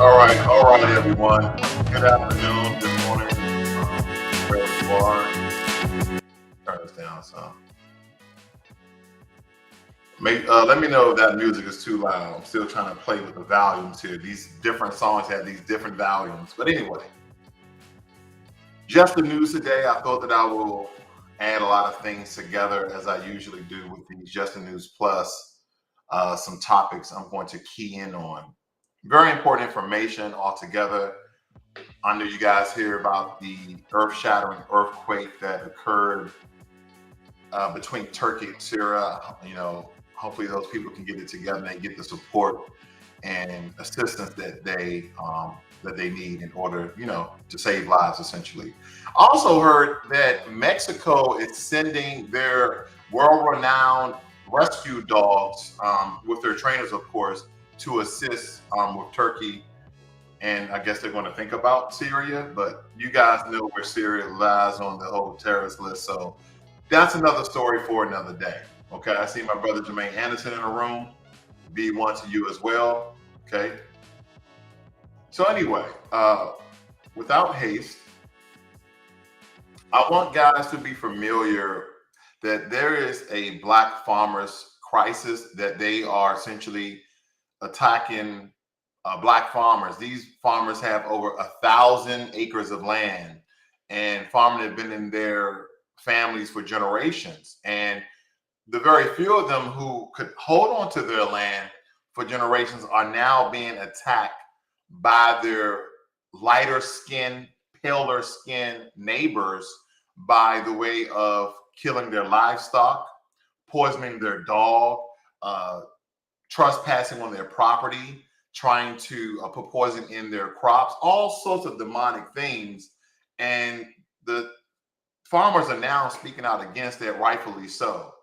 All right, everyone. Good afternoon, good morning, wherever you are. Turn this down some. Let me know if that music is too loud. I'm still trying to play with the volumes here. These different songs have these different volumes. But anyway, just the news today. I thought that I will add a lot of things together as I usually do with these Just the News Plus. Some topics I'm going to key in on. Very important information altogether. I know you guys hear about the earth-shattering earthquake that occurred between Turkey and Syria. Hopefully those people can get it together and they get the support and assistance that they need in order, to save lives. Essentially, I also heard that Mexico is sending their world-renowned rescue dogs with their trainers, of course, to assist with Turkey. And I guess they're going to think about Syria, but you guys know where Syria lies on the whole terrorist list. So that's another story for another day. Okay. I see my brother Jermaine Anderson in the room. B1 to you as well. Okay. So anyway, without haste, I want guys to be familiar that there is a black farmers crisis, that they are essentially attacking black farmers. These farmers have over 1,000 acres of land, and farming has been in their families for generations. And the very few of them who could hold on to their land for generations are now being attacked by their lighter skin, paler skin neighbors by the way of killing their livestock, poisoning their dog, trespassing on their property, trying to put poison in their crops, all sorts of demonic things. And the farmers are now speaking out against that, rightfully so.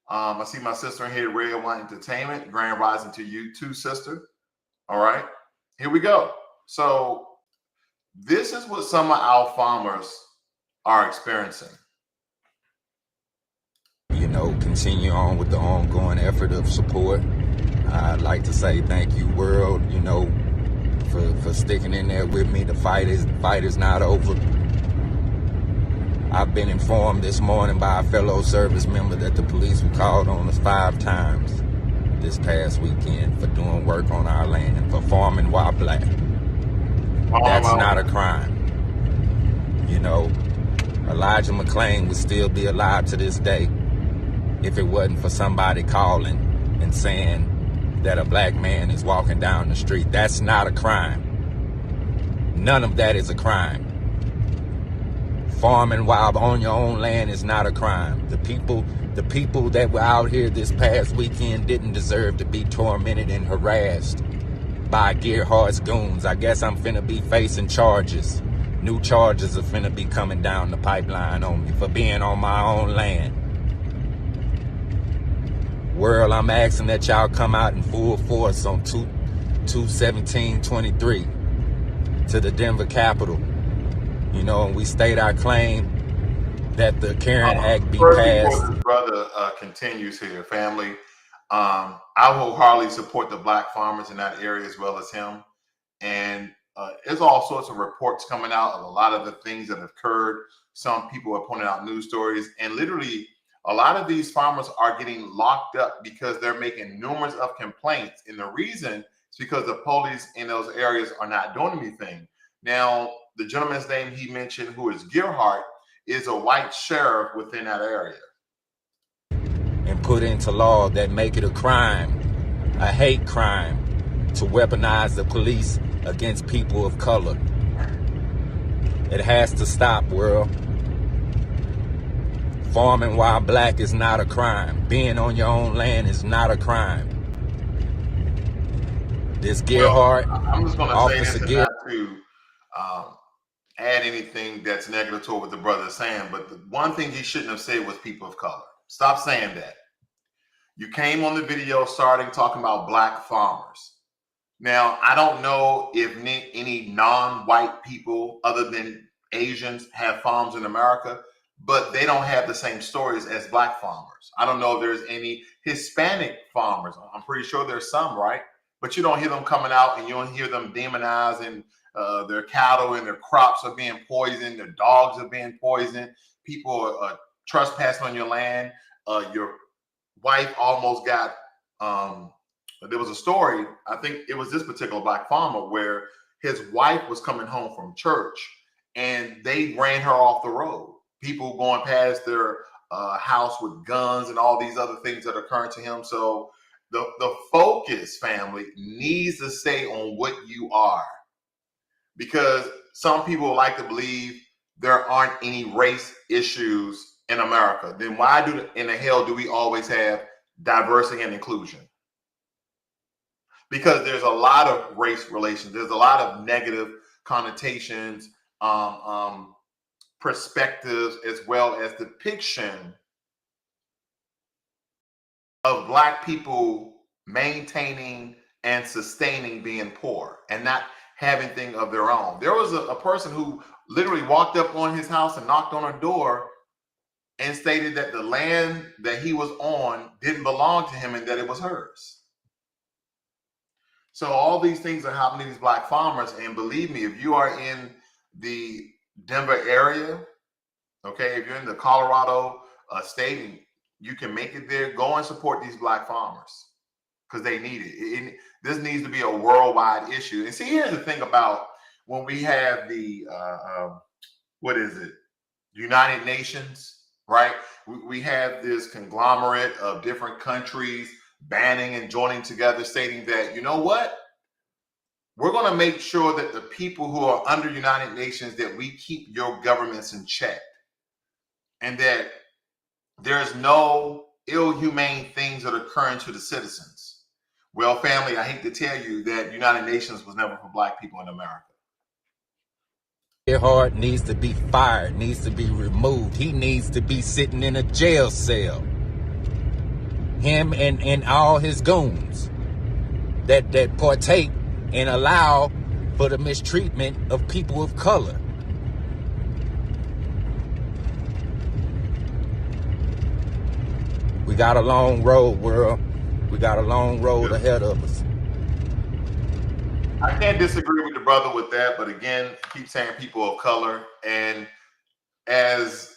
I see my sister in here, Red One Entertainment. Grand rising to you too, sister. All right, here we go. So this is what some of our farmers are experiencing. Continue on with the ongoing effort of support. I'd like to say thank you, world, for sticking in there with me. The fight is not over. I've been informed this morning by a fellow service member that the police were called on us 5 times this past weekend for doing work on our land, for farming while black. That's not a crime. Elijah McClain would still be alive to this day if it wasn't for somebody calling and saying that a black man is walking down the street. That's not a crime. None of that is a crime. Farming while on your own land is not a crime. The people that were out here this past weekend didn't deserve to be tormented and harassed by Gerhardt's goons. I guess I'm finna be facing charges. New charges are finna be coming down the pipeline on me for being on my own land. World, I'm asking that y'all come out in full force on 2/17/23 to the Denver Capitol. And we state our claim that the Karen Act be passed. Before this brother continues here, family, I wholeheartedly support the black farmers in that area as well as him. And there's all sorts of reports coming out of a lot of the things that have occurred. Some people are pointing out news stories, and literally a lot of these farmers are getting locked up because they're making numerous of complaints. And the reason is because the police in those areas are not doing anything. Now, the gentleman's name he mentioned, who is Gerhardt, is a white sheriff within that area. And put into law that make it a crime, a hate crime, to weaponize the police against people of color. It has to stop, world. Farming while black is not a crime. Being on your own land is not a crime. This Gerhardt, I'm just going to say this and not to add anything that's negative to what the brother is saying, but the one thing he shouldn't have said was people of color. Stop saying that. You came on the video starting talking about black farmers. Now, I don't know if any non-white people other than Asians have farms in America, but they don't have the same stories as black farmers. I don't know if there's any Hispanic farmers. I'm pretty sure there's some, right? but you don't hear them coming out, and you don't hear them demonizing their cattle, and their crops are being poisoned, their dogs are being poisoned, people are trespassing on your land. Your wife almost got there was a story, I think it was this particular black farmer, where his wife was coming home from church and they ran her off the road. People going past their house with guns and all these other things that are occurring to him. So the focus, family, needs to stay on what you are, because some people like to believe there aren't any race issues in America. Then why in the hell do we always have diversity and inclusion? Because there's a lot of race relations. There's a lot of negative connotations, perspectives, as well as depiction of Black people maintaining and sustaining being poor and not having things of their own. There was a person who literally walked up on his house and knocked on a door and stated that the land that he was on didn't belong to him and that it was hers. So all these things are happening to these Black farmers. And believe me, if you are in the Denver area, okay, if you're in the Colorado state and you can make it there, go and support these Black farmers because they need it. This needs to be a worldwide issue. And see, here's the thing about when we have the, United Nations, right? We have this conglomerate of different countries banning and joining together, stating that, you know what? We're going to make sure that the people who are under United Nations, that we keep your governments in check, and that there's no ill-humane things that are occurring to the citizens. Well, family, I hate to tell you that United Nations was never for Black people in America. Gerhardt needs to be fired, needs to be removed. He needs to be sitting in a jail cell. Him and all his goons that partake and allow for the mistreatment of people of color. We got a long road, world. We got a long road ahead of us. I can't disagree with the brother with that, but again, keep saying people of color. And as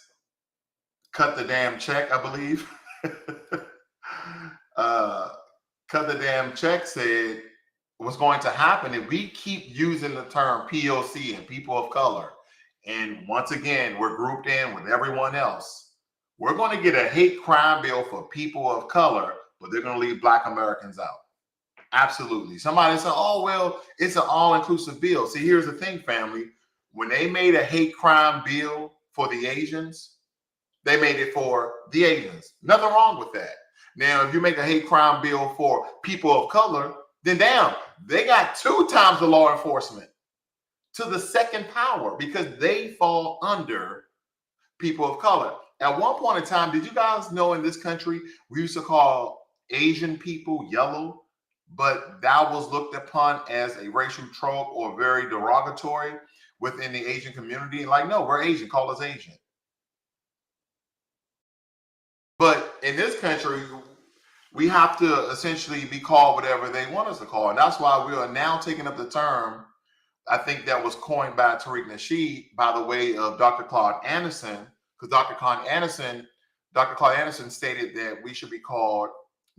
Cut the Damn Check, I believe, Cut the Damn Check said, what's going to happen if we keep using the term POC and people of color, and once again, we're grouped in with everyone else, we're going to get a hate crime bill for people of color, but they're going to leave Black Americans out. Absolutely. Somebody said, oh, well, it's an all-inclusive bill. See, here's the thing, family. When they made a hate crime bill for the Asians, they made it for the Asians. Nothing wrong with that. Now, if you make a hate crime bill for people of color, then damn, they got 2 times the law enforcement to the second power, because they fall under people of color. At one point in time, did you guys know in this country, we used to call Asian people yellow, but that was looked upon as a racial trope or very derogatory within the Asian community? Like, no, we're Asian, call us Asian. But in this country, we have to essentially be called whatever they want us to call. And that's why we are now taking up the term, I think that was coined by Tariq Nasheed by the way of Dr. Claude Anderson, because Dr. Claude Anderson stated that we should be called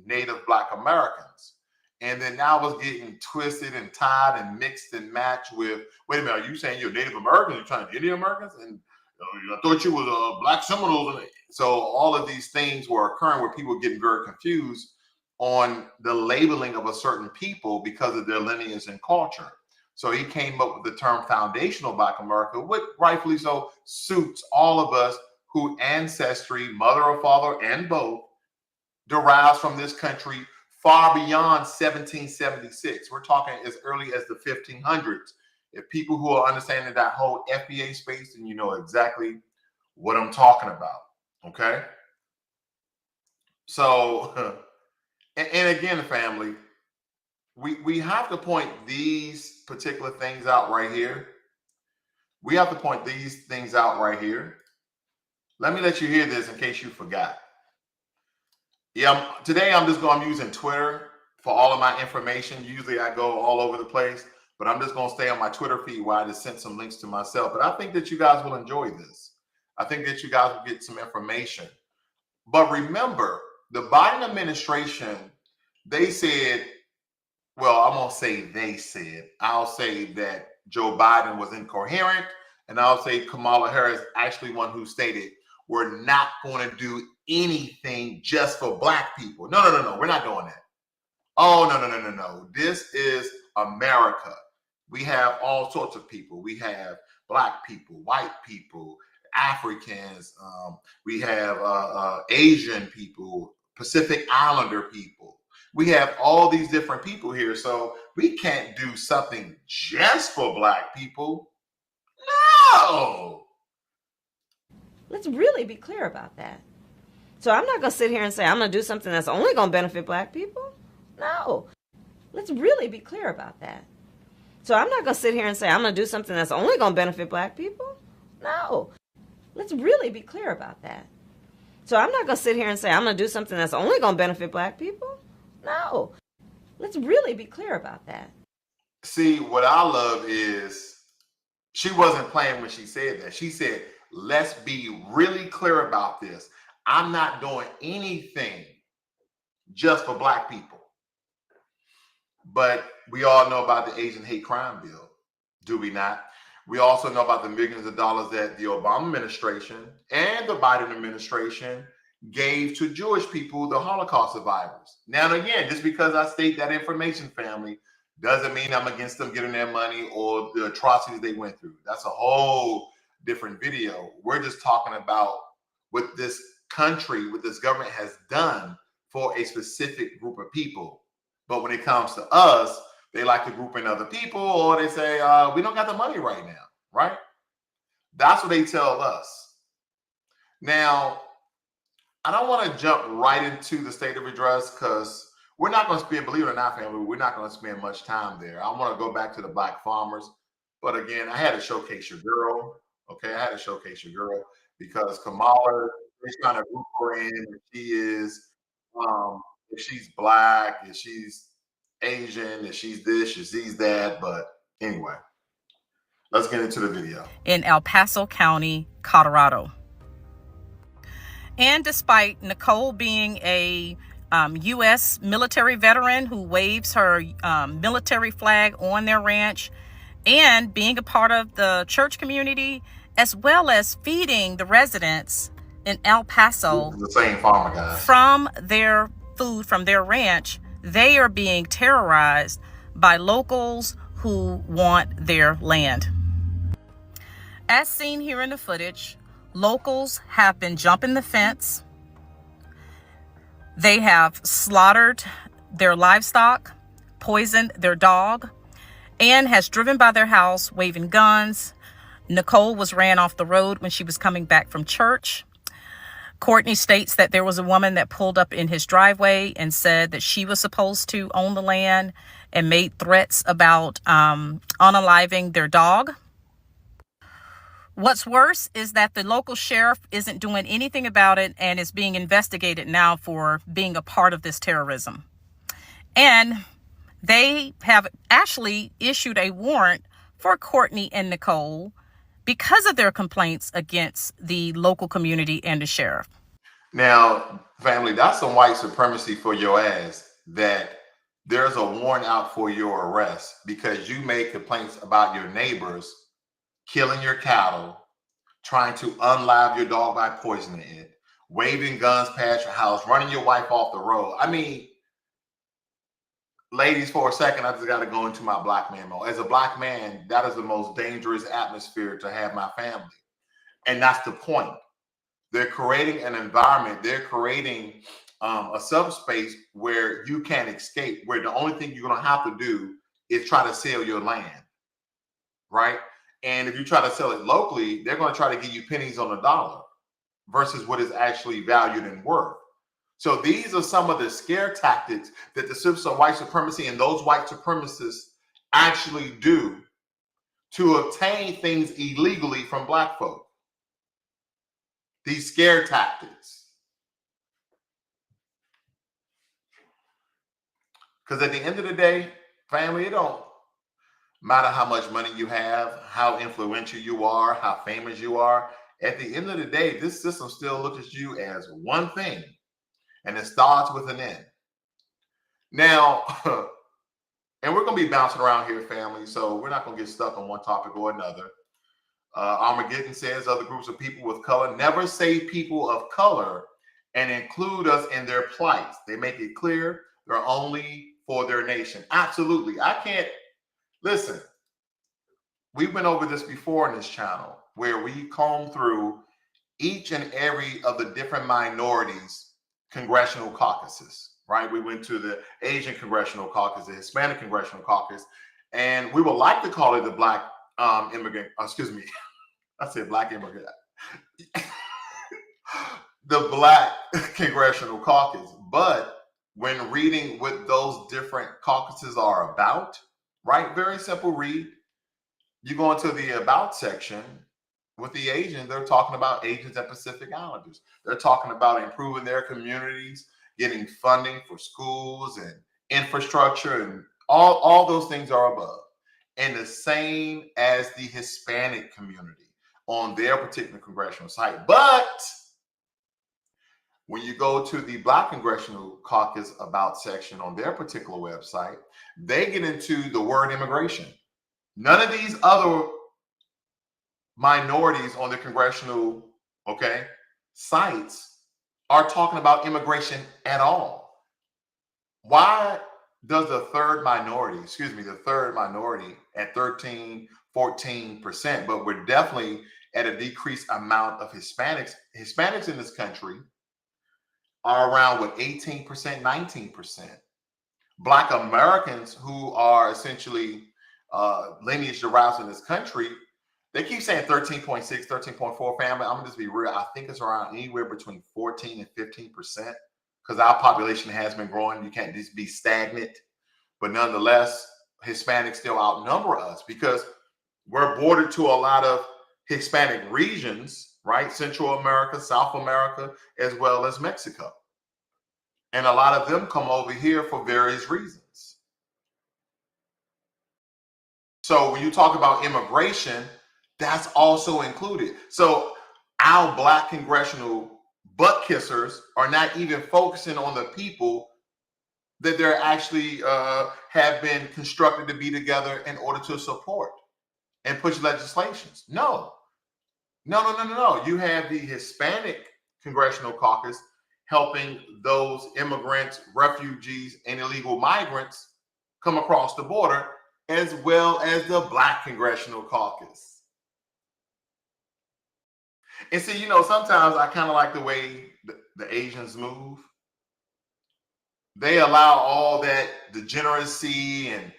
Native Black Americans. And then now it's getting twisted and tied and mixed and matched with, wait a minute, are you saying you're Native American? You're trying to Indian Americans? And I thought you was Black Seminoles. So all of these things were occurring where people were getting very confused on the labeling of a certain people because of their lineage and culture. So he came up with the term foundational Black America, which rightfully so suits all of us who ancestry, mother or father, and both, derives from this country far beyond 1776. We're talking as early as the 1500s. If people who are understanding that whole FBA space, then you know exactly what I'm talking about, okay? So, and again, family, we have to point these particular things out right here. We have to point these things out right here. Let me let you hear this in case you forgot. Yeah, today I'm using Twitter, for all of my information. Usually I go all over the place, but I'm just going to stay on my Twitter feed where I just sent some links to myself. But I think that you guys will enjoy this. I think that you guys will get some information. But remember, the Biden administration, they said, well, I'm going to say they said, I'll say that Joe Biden was incoherent, and I'll say Kamala Harris actually one who stated, we're not going to do anything just for Black people. No, we're not doing that. Oh, no. This is America. We have all sorts of people. We have Black people, white people, Africans. We have Asian people, Pacific Islander people. We have all these different people here. So we can't do something just for Black people. No. Let's really be clear about that. So I'm not going to sit here and say I'm going to do something that's only going to benefit Black people. No. Let's really be clear about that. So I'm not going to sit here and say I'm going to do something that's only going to benefit Black people. No. Let's really be clear about that. So I'm not going to sit here and say I'm going to do something that's only going to benefit Black people. No. Let's really be clear about that. See, what I love is she wasn't playing when she said that. She said, let's be really clear about this. I'm not doing anything just for Black people. But we all know about the Asian hate crime bill, do we not? We also know about the millions of dollars that the Obama administration and the Biden administration gave to Jewish people, the Holocaust survivors. Now, again, just because I state that information, family, doesn't mean I'm against them getting their money or the atrocities they went through. That's a whole different video. We're just talking about what this country, what this government has done for a specific group of people. But when it comes to us, they like to group in other people, or they say, we don't got the money right now, right? That's what they tell us. Now, I don't want to jump right into the state of address because we're not going to spend, believe it or not, family, we're not going to spend much time there. I want to go back to the Black farmers. But again, I had to showcase your girl. Okay, I had to showcase your girl because Kamala is trying to group her in. If she's Black, if she's Asian, if she's this, if she's that. But anyway, let's get into the video. In El Paso County, Colorado. And despite Nicole being a U.S. military veteran who waves her military flag on their ranch and being a part of the church community, as well as feeding the residents in El Paso the same farmer, guys, from their food from their ranch, they are being terrorized by locals who want their land. As seen here in the footage, locals have been jumping the fence. They have slaughtered their livestock, poisoned their dog, and has driven by their house waving guns. Nicole was ran off the road when she was coming back from church. Courtney states that there was a woman that pulled up in his driveway and said that she was supposed to own the land and made threats about unaliving their dog. What's worse is that the local sheriff isn't doing anything about it and is being investigated now for being a part of this terrorism. And they have actually issued a warrant for Courtney and Nicole because of their complaints against the local community and the sheriff. Now, family, that's some white supremacy for your ass, that there's a warrant out for your arrest because you made complaints about your neighbors killing your cattle, trying to unlive your dog by poisoning it, waving guns past your house, running your wife off the road. I mean, ladies, for a second, I just got to go into my Black man mode. As a Black man, that is the most dangerous atmosphere to have my family. And that's the point. They're creating an environment. They're creating a subspace where you can't escape, where the only thing you're going to have to do is try to sell your land, right? And if you try to sell it locally, they're going to try to give you pennies on the dollar versus what is actually valued and worth. So these are some of the scare tactics that the civil white supremacy and those white supremacists actually do to obtain things illegally from Black folk. These scare tactics. Because at the end of the day, family, it don't matter how much money you have, how influential you are, how famous you are. At the end of the day, this system still looks at you as one thing, and it starts with an N. Now, and we're going to be bouncing around here, family, so we're not going to get stuck on one topic or another. Armageddon says other groups of people with color never say people of color and include us in their plights. They make it clear they're only for their nation. Absolutely. I can't listen. We've been over this before in this channel where we comb through each and every of the different minorities' congressional caucuses, right? We went to the Asian Congressional Caucus, the Hispanic Congressional Caucus, and we would like to call it the Black immigrant, excuse me, I said Black immigrant, the Black Congressional Caucus. But when reading what those different caucuses are about, right? Very simple read. You go into the about section with the Asian, they're talking about Asians and Pacific Islanders. They're talking about improving their communities, getting funding for schools and infrastructure, and all those things are above. And the same as the Hispanic community on their particular congressional site. But when you go to the Black Congressional Caucus about section on their particular website, they get into the word immigration. None of these other minorities on the congressional, sites are talking about immigration at all. Why does the third minority at 13, 14%, but we're definitely at a decreased amount of Hispanics. Hispanics in this country are around 18%, 19%. Black Americans who are essentially lineage derived in this country, they keep saying 13.6, 13.4 family. I'm gonna just be real. I think it's around anywhere between 14 and 15%, because our population has been growing. You can't just be stagnant. But nonetheless, Hispanics still outnumber us because we're bordered to a lot of Hispanic regions, right? Central America, South America, as well as Mexico. And a lot of them come over here for various reasons. So when you talk about immigration, that's also included. So our Black congressional butt kissers are not even focusing on the people that they're actually have been constructed to be together in order to support and push legislations. No. You have the Hispanic Congressional Caucus helping those immigrants, refugees, and illegal migrants come across the border, as well as the Black Congressional Caucus. And see, sometimes I kind of like the way the Asians move. They allow all that degeneracy and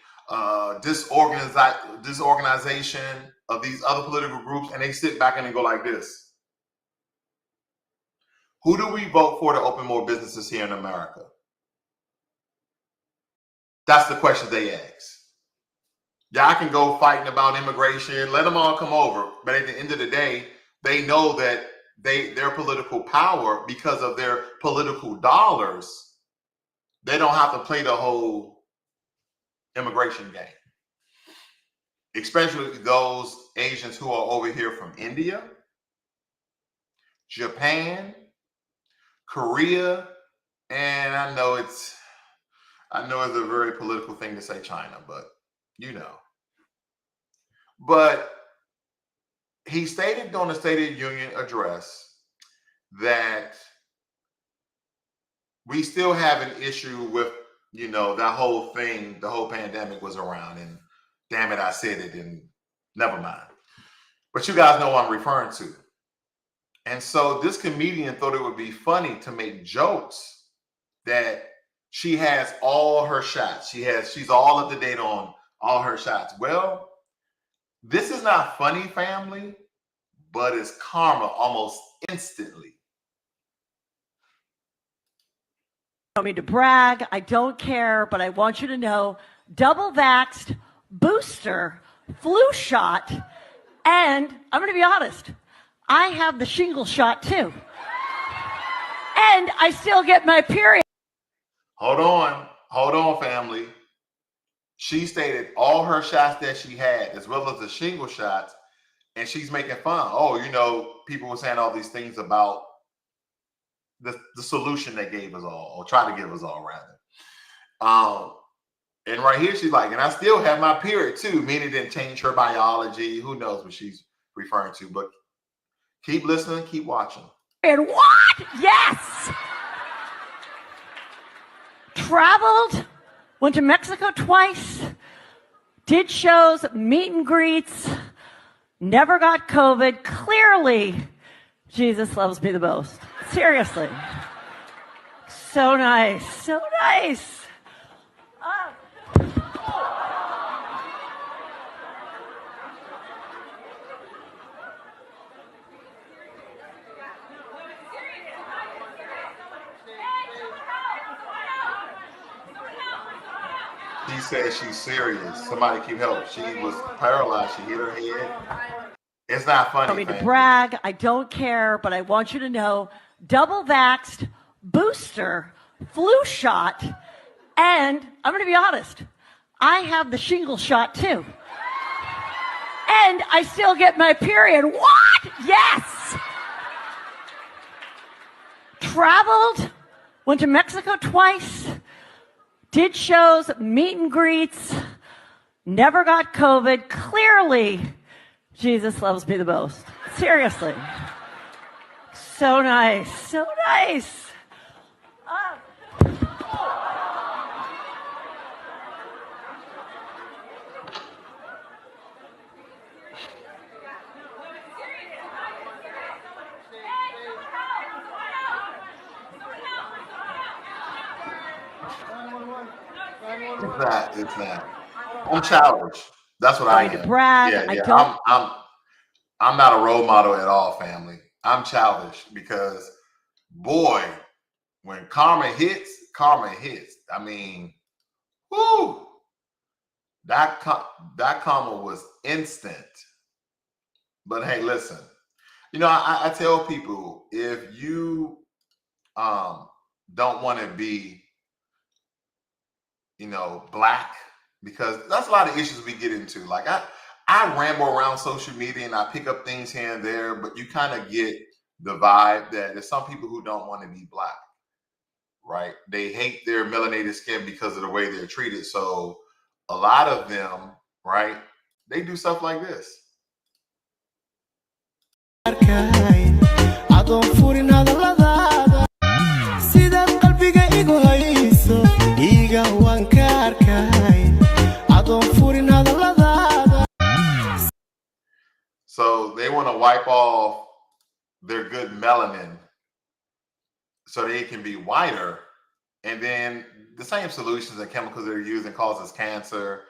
disorganization of these other political groups, and they sit back and they go like this. Who do we vote for to open more businesses here in America? That's the question they ask. Y'all can go fighting about immigration, let them all come over. But at the end of the day, they know that their political power, because of their political dollars, they don't have to play the whole immigration game. Especially those Asians who are over here from India, Japan, Korea, and I know it's a very political thing to say China, but But he stated during the State of the Union address that we still have an issue with, that whole thing, the whole pandemic was around, and damn it, I said it, and never mind. But you guys know what I'm referring to. And so this comedian thought it would be funny to make jokes that she has all her shots. She's all up to date on all her shots. Well, this is not funny, family, but it's karma almost instantly. I don't mean to brag, I don't care, but I want you to know, double vaxxed, booster, flu shot, and I'm going to be honest, I have the shingle shot too. And I still get my period. Hold on. hold on, family. She stated all her shots that she had, as well as the shingle shots, and she's making fun. Oh, you know, people were saying all these things about the solution they gave us all, or tried to give us all, rather. And right here, she's like, and I still have my period too, meaning it didn't change her biology. Who knows what she's referring to, but keep listening, keep watching. And what? Yes! Traveled, went to Mexico twice, did shows, meet and greets, never got COVID. Clearly, Jesus loves me the most. Seriously. So nice. So nice. She said she's serious. Somebody keep help. She was paralyzed. She hit her head. It's not funny. I don't mean to man. brag. I don't care, but I want you to know, double vaxxed, booster, flu shot, and I'm going to be honest, I have the shingle shot too. And I still get my period. What? Yes! Traveled, went to Mexico twice, did shows, meet and greets, never got COVID. Clearly, Jesus loves me the most. Seriously. So nice. So nice. It's not. I'm childish. That's what I Trying to am. brag. Yeah, I yeah. don't. I'm not a role model at all, family. I'm childish because, boy, when karma hits, karma hits. I mean, whoo, that karma was instant. But hey, listen, you know, I tell people, if you don't want to be, you know, black, because that's a lot of issues we get into. Like I ramble around social media and I pick up things here and there, but you kind of get the vibe that there's some people who don't want to be black, right? They hate their melanated skin because of the way they're treated. So a lot of them, right, they do stuff like this. So they want to wipe off their good melanin so they can be whiter, and then the same solutions and chemicals they're using causes cancer,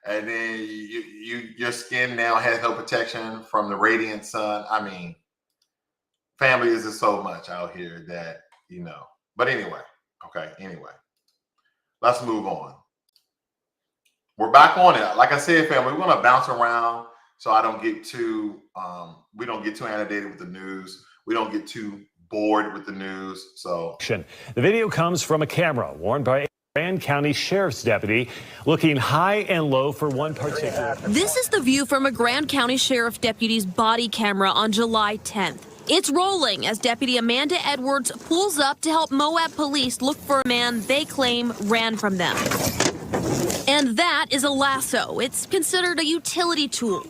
and then your skin now has no protection from the radiant sun. I mean, family is just so much out here that, you know. But anyway, okay, anyway, let's move on. We're back on it. Like I said, family, we're going to bounce around so I don't get too, we don't get too inundated with the news. We don't get too bored with the news. So the video comes from a camera worn by a Grand County Sheriff's deputy looking high and low for one particular. This is the view from a Grand County Sheriff deputy's body camera on July 10th. It's rolling as Deputy Amanda Edwards pulls up to help Moab police look for a man they claim ran from them. And that is a lasso. It's considered a utility tool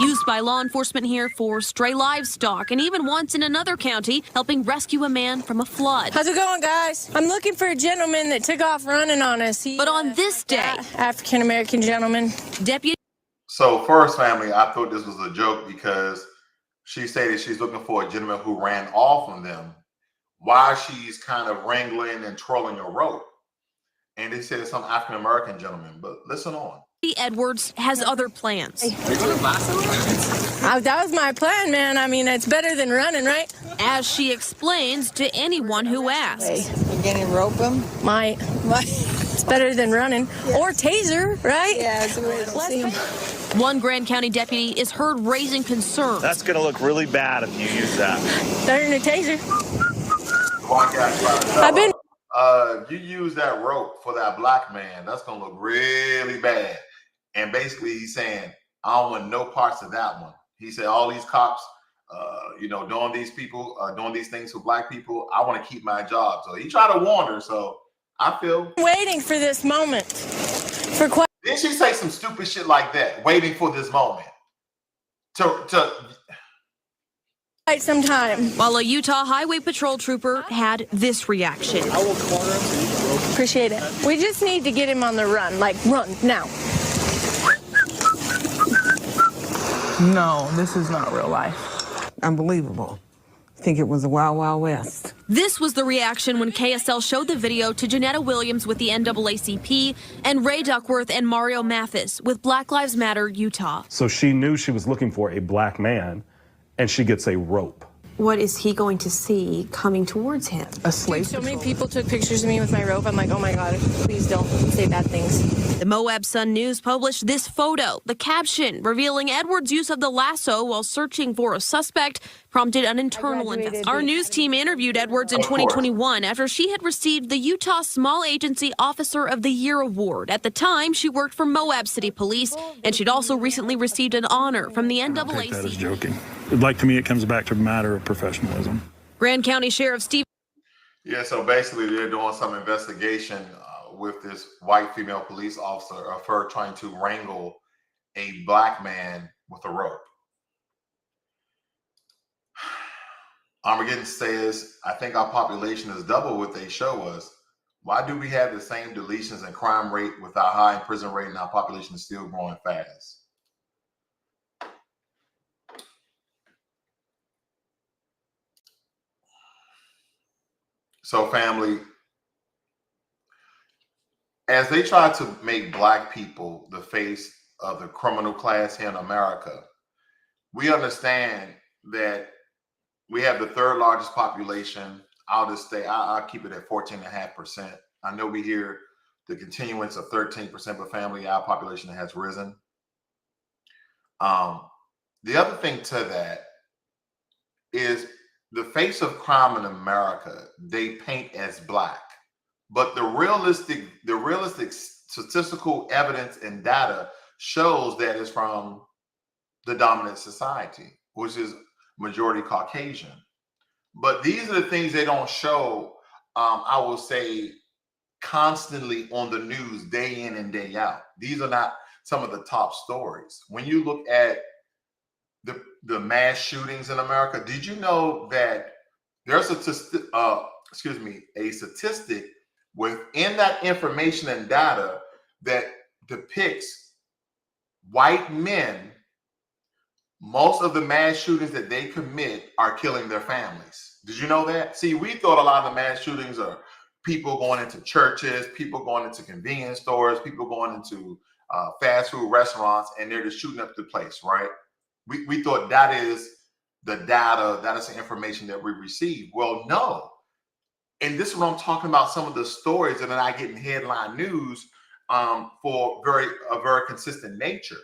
used by law enforcement here for stray livestock, and even once in another county helping rescue a man from a flood. How's it going, guys? I'm looking for a gentleman that took off running on us. But on this day, African-American gentleman. Deputy. So first, family, I thought this was a joke because she stated she's looking for a gentleman who ran off from them while she's kind of wrangling and trolling a rope. And they said it's some African-American gentleman, but listen on. Edwards has other plans. That was my plan, man. I mean, it's better than running, right? As she explains to anyone who asks. You gonna rope him? Might. It's better than running. Yeah. Or taser, right? Yeah, it's a way to see him. One Grand County deputy is heard raising concerns. That's going to look really bad if you use that. Better than a taser. I've been. You use that rope for that black man, that's gonna look really bad. And basically he's saying, I don't want no parts of that one. He said, all these cops, doing these things for black people, I want to keep my job. So he tried to warn her. So I feel Waiting for this moment for Didn't she say some stupid shit like that? Waiting for this moment. To quite some time. While a Utah Highway Patrol trooper had this reaction. Appreciate it. We just need to get him on the run. Like, run now. No, this is not real life. Unbelievable. I think it was a Wild Wild West. This was the reaction when KSL showed the video to Janetta Williams with the NAACP and Ray Duckworth and Mario Mathis with Black Lives Matter Utah. So she knew she was looking for a black man, and she gets a rope. What is he going to see coming towards him? A slave. So many people took pictures of me with my rope. I'm like, oh my God, please don't say bad things. The Moab Sun News published this photo. The caption revealing Edwards' use of the lasso while searching for a suspect prompted an internal investigation. Our news team interviewed Edwards in 2021 after she had received the Utah Small Agency Officer of the Year award. At the time, she worked for Moab City Police, and she'd also recently received an honor from the NAACP. I take that as joking. Like, to me, it comes back to a matter of professionalism. Grand County Sheriff Steve. Yeah, so basically they're doing some investigation with this white female police officer of her trying to wrangle a black man with a rope. Armageddon says, I think our population is double what they show us. Why do we have the same deletions and crime rate with our high prison rate and our population is still growing fast? So family, as they try to make black people the face of the criminal class here in America, we understand that we have the third largest population. I'll keep it at 14.5%. I know we hear the continuance of 13%, but family, our population has risen. The other thing to that is the face of crime in America, they paint as black, but the realistic statistical evidence and data shows that it's from the dominant society, which is majority Caucasian. But these are the things they don't show, I will say, constantly on the news day in and day out. These are not some of the top stories. When you look at the mass shootings in America, did you know that there's a statistic within that information and data that depicts white men, most of the mass shootings that they commit are killing their families. Did you know that? See, we thought a lot of the mass shootings are people going into churches, people going into convenience stores, people going into fast food restaurants, and they're just shooting up the place, right? We thought that is the data, that is the information that we receive. Well, no. And this is what I'm talking about, some of the stories that are not getting headline news for a very consistent nature.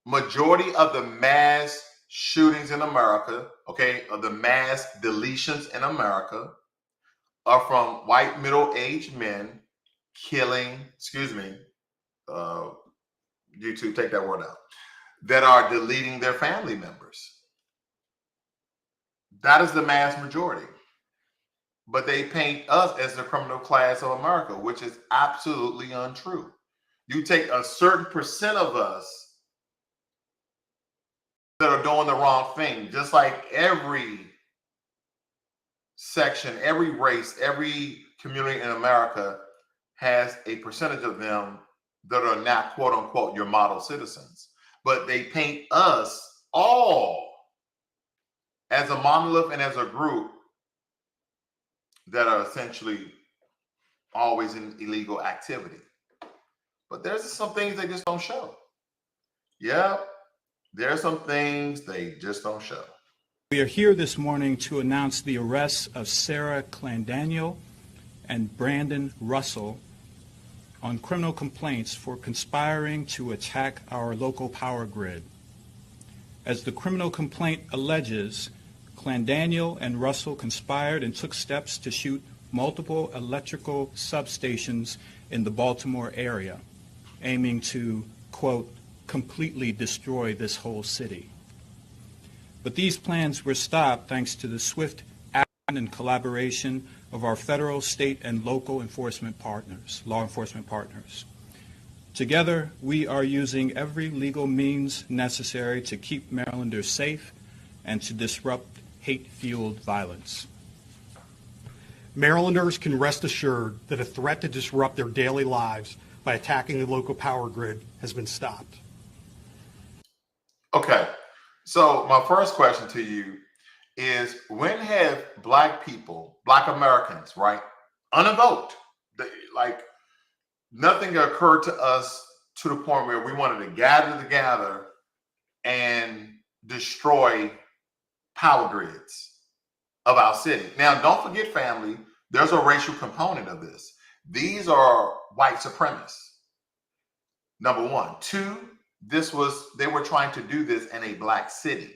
Majority of the mass shootings in America, of the mass deletions in America are from white middle-aged men killing, YouTube, take that word out, that are deleting their family members. That is the mass majority. But they paint us as the criminal class of America, which is absolutely untrue. You take a certain percent of us that are doing the wrong thing, just like every section, every race, every community in America has a percentage of them that are not, quote unquote, your model citizens. But they paint us all as a monolith and as a group that are essentially always in illegal activity. But there's some things they just don't show. Yeah, there are some things they just don't show. We are here this morning to announce the arrests of Sarah Clandaniel and Brandon Russell on criminal complaints for conspiring to attack our local power grid. As the criminal complaint alleges, Clandaniel and Russell conspired and took steps to shoot multiple electrical substations in the Baltimore area, aiming to, quote, completely destroy this whole city. But these plans were stopped thanks to the swift action and collaboration of our federal, state, and local law enforcement partners. Together, we are using every legal means necessary to keep Marylanders safe and to disrupt hate-fueled violence. Marylanders can rest assured that a threat to disrupt their daily lives by attacking the local power grid has been stopped. Okay, so my first question to you is, when have Black people, Black Americans, right, unevoked, like nothing occurred to us to the point where we wanted to gather together and destroy power grids of our city? Now, don't forget, family, there's a racial component of this. These are white supremacists, number one. Two, they were trying to do this in a Black city.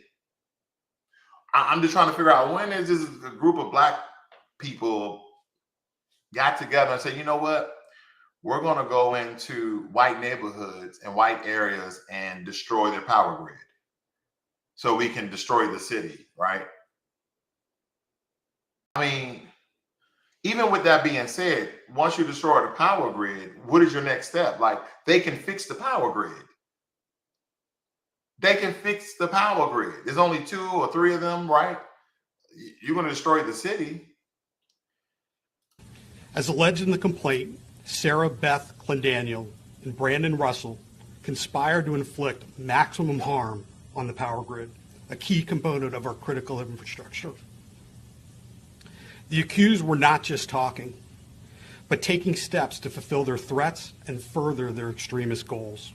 I'm just trying to figure out, when is this a group of Black people got together and say, you know what, we're going to go into white neighborhoods and white areas and destroy their power grid so we can destroy the city, right? I mean, even with that being said, once you destroy the power grid, what is your next step? Like, they can fix the power grid. They can fix the power grid. There's only 2 or 3 of them, right? You're going to destroy the city. As alleged in the complaint, Sarah Beth Clendaniel and Brandon Russell conspired to inflict maximum harm on the power grid, a key component of our critical infrastructure. The accused were not just talking, but taking steps to fulfill their threats and further their extremist goals.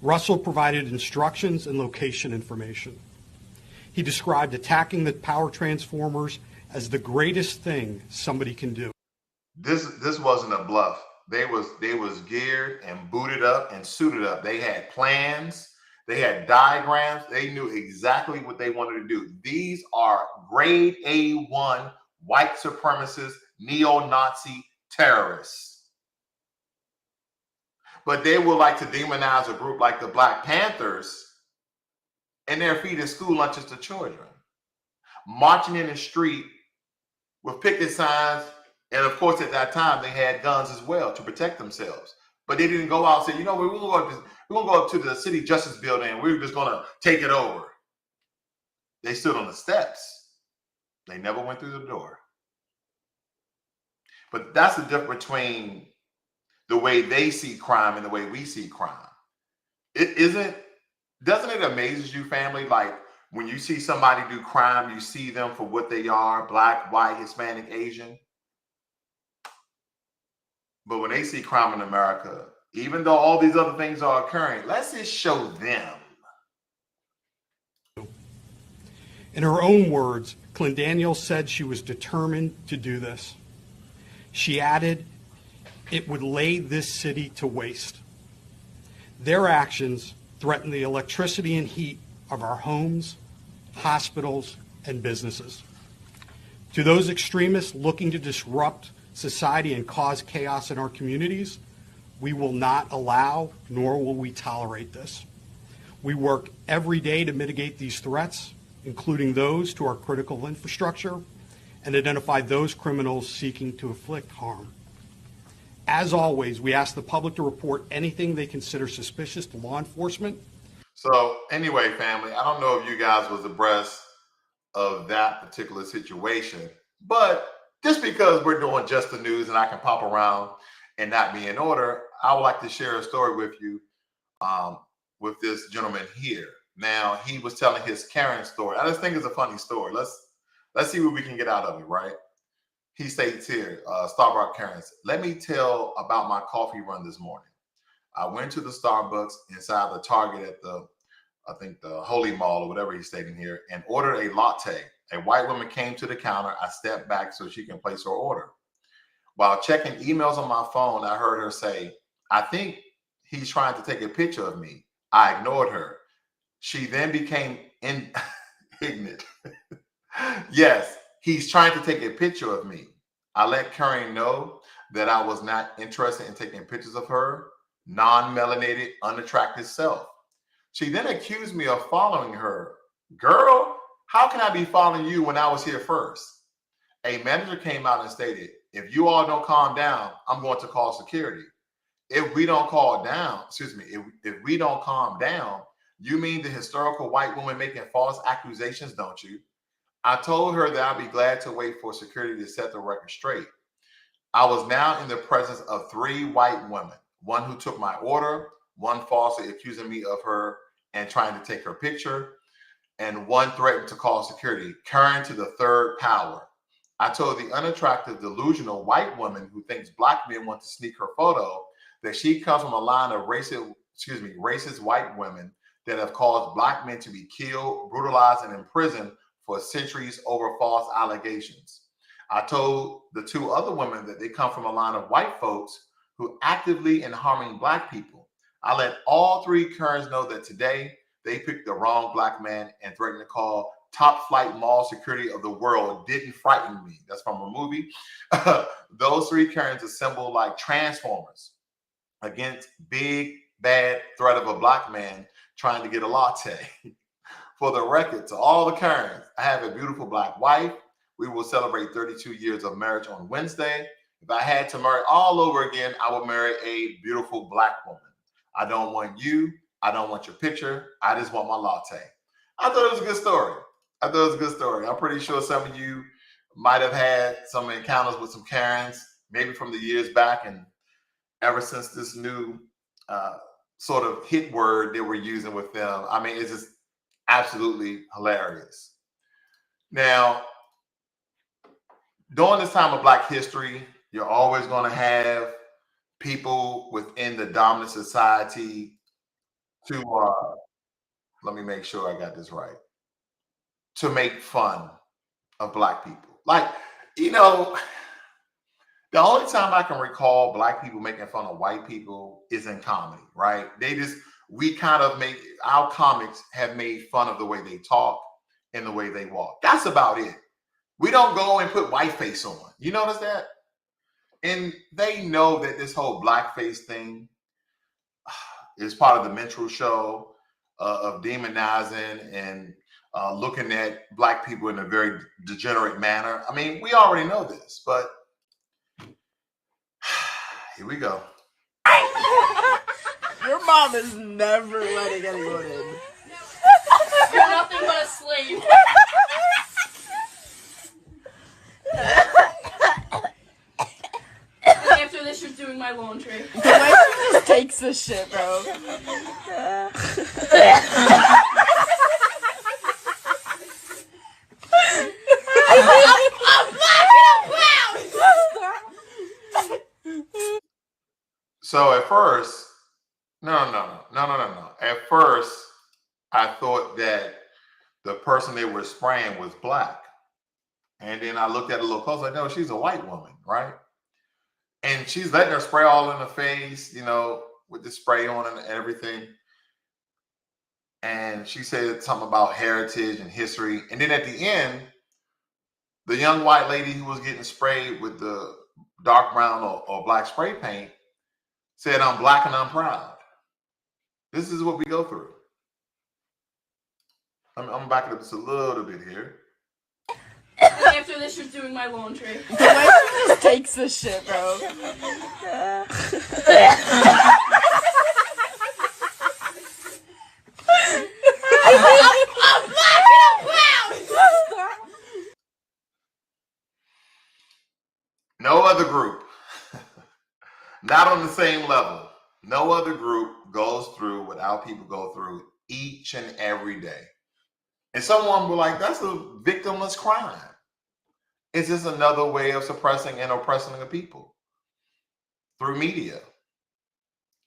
Russell provided instructions and location information. He described attacking the power transformers as the greatest thing somebody can do. This wasn't a bluff. They was geared and booted up and suited up. They had plans. They had diagrams. They knew exactly what they wanted to do. These are grade A1 white supremacist, neo-Nazi terrorists. But they would like to demonize a group like the Black Panthers, and they're feeding school lunches to children, marching in the street with picket signs. And of course, at that time, they had guns as well to protect themselves. But they didn't go out and say, you know, we're going to go up to the city justice building and we're just going to take it over. They stood on the steps. They never went through the door. But that's the difference between the way they see crime and the way we see crime. Doesn't it amaze you, family? Like, when you see somebody do crime, you see them for what they are: Black, white, Hispanic, Asian. But when they see crime in America, even though all these other things are occurring, let's just show them. In her own words, Clendaniel said she was determined to do this. She added, it would lay this city to waste. Their actions threaten the electricity and heat of our homes, hospitals, and businesses. To those extremists looking to disrupt society and cause chaos in our communities, we will not allow, nor will we tolerate this. We work every day to mitigate these threats, including those to our critical infrastructure, and identify those criminals seeking to inflict harm. As always, we ask the public to report anything they consider suspicious to law enforcement. So anyway, family, I don't know if you guys was abreast of that particular situation, but just because we're doing just the news and I can pop around and not be in order, I would like to share a story with you with this gentleman here. Now, he was telling his Karen story. I just think it's a funny story. Let's see what we can get out of it, right? He states here, Starbucks Karens, let me tell about my coffee run this morning. I went to the Starbucks inside the Target at I think the Holy Mall or whatever he's stating here, and ordered a latte. A white woman came to the counter. I stepped back so she can place her order. While checking emails on my phone, I heard her say, I think he's trying to take a picture of me. I ignored her. She then became indignant. Yes, he's trying to take a picture of me. I let Karen know that I was not interested in taking pictures of her non-melanated, unattractive self. She then accused me of following her. Girl, how can I be following you when I was here first? A manager came out and stated, if you all don't calm down, I'm going to call security. If we don't calm down, if we don't calm down, you mean the historical white woman making false accusations, don't you? I told her that I'd be glad to wait for security to set the record straight. I was now in the presence of 3 white women, one who took my order, one falsely accusing me of her and trying to take her picture, and one threatened to call security, carrying to the third power. I told the unattractive, delusional white woman who thinks black men want to sneak her photo that she comes from a line of racist white women that have caused black men to be killed, brutalized, and imprisoned for centuries over false allegations. I told the 2 other women that they come from a line of white folks who actively in harming black people. I let all 3 Karens know that today they picked the wrong black man and threatened to call top flight mall security of the world didn't frighten me. That's from a movie. Those 3 Karens assembled like transformers against big, bad threat of a black man trying to get a latte. For the record, to all the Karens, I have a beautiful black wife. We will celebrate 32 years of marriage on Wednesday. If I had to marry all over again, I would marry a beautiful black woman. I don't want you. I don't want your picture. I just want my latte. I thought it was a good story. I'm pretty sure some of you might have had some encounters with some Karens, maybe from the years back, and ever since this new sort of hit word that we're using with them. I mean, it's just absolutely hilarious. Now, during this time of Black history, you're always going to have people within the dominant society to, let me make sure I got this right, to make fun of Black people. Like, you know, the only time I can recall Black people making fun of white people is in comedy, right? We kind of make, our comics have made fun of the way they talk and the way they walk. That's about it. We don't go and put whiteface on. You notice that? And they know that this whole blackface thing is part of the minstrel show of demonizing and looking at Black people in a very degenerate manner. I mean, we already know this, but here we go. Your mom is never letting anyone in. You're nothing but a slave. After this, you're doing my laundry. The way she just takes this shit, bro. I'm black and I'm proud. So at first, no. At first, I thought that the person they were spraying was Black. And then I looked at it a little closer, like, no, she's a white woman, right? And she's letting her spray all in the face, you know, with the spray on and everything. And she said something about heritage and history. And then at the end, the young white lady who was getting sprayed with the dark brown or black spray paint said, I'm Black and I'm proud. This is what we go through. I'm backing up just a little bit here. After this, you're doing my laundry. The way she just takes this shit, bro. I'm black and I'm proud. No other group, not on the same level, no other group goes through what our people go through each and every day. And someone will be like, that's a victimless crime. It's just another way of suppressing and oppressing the people through media,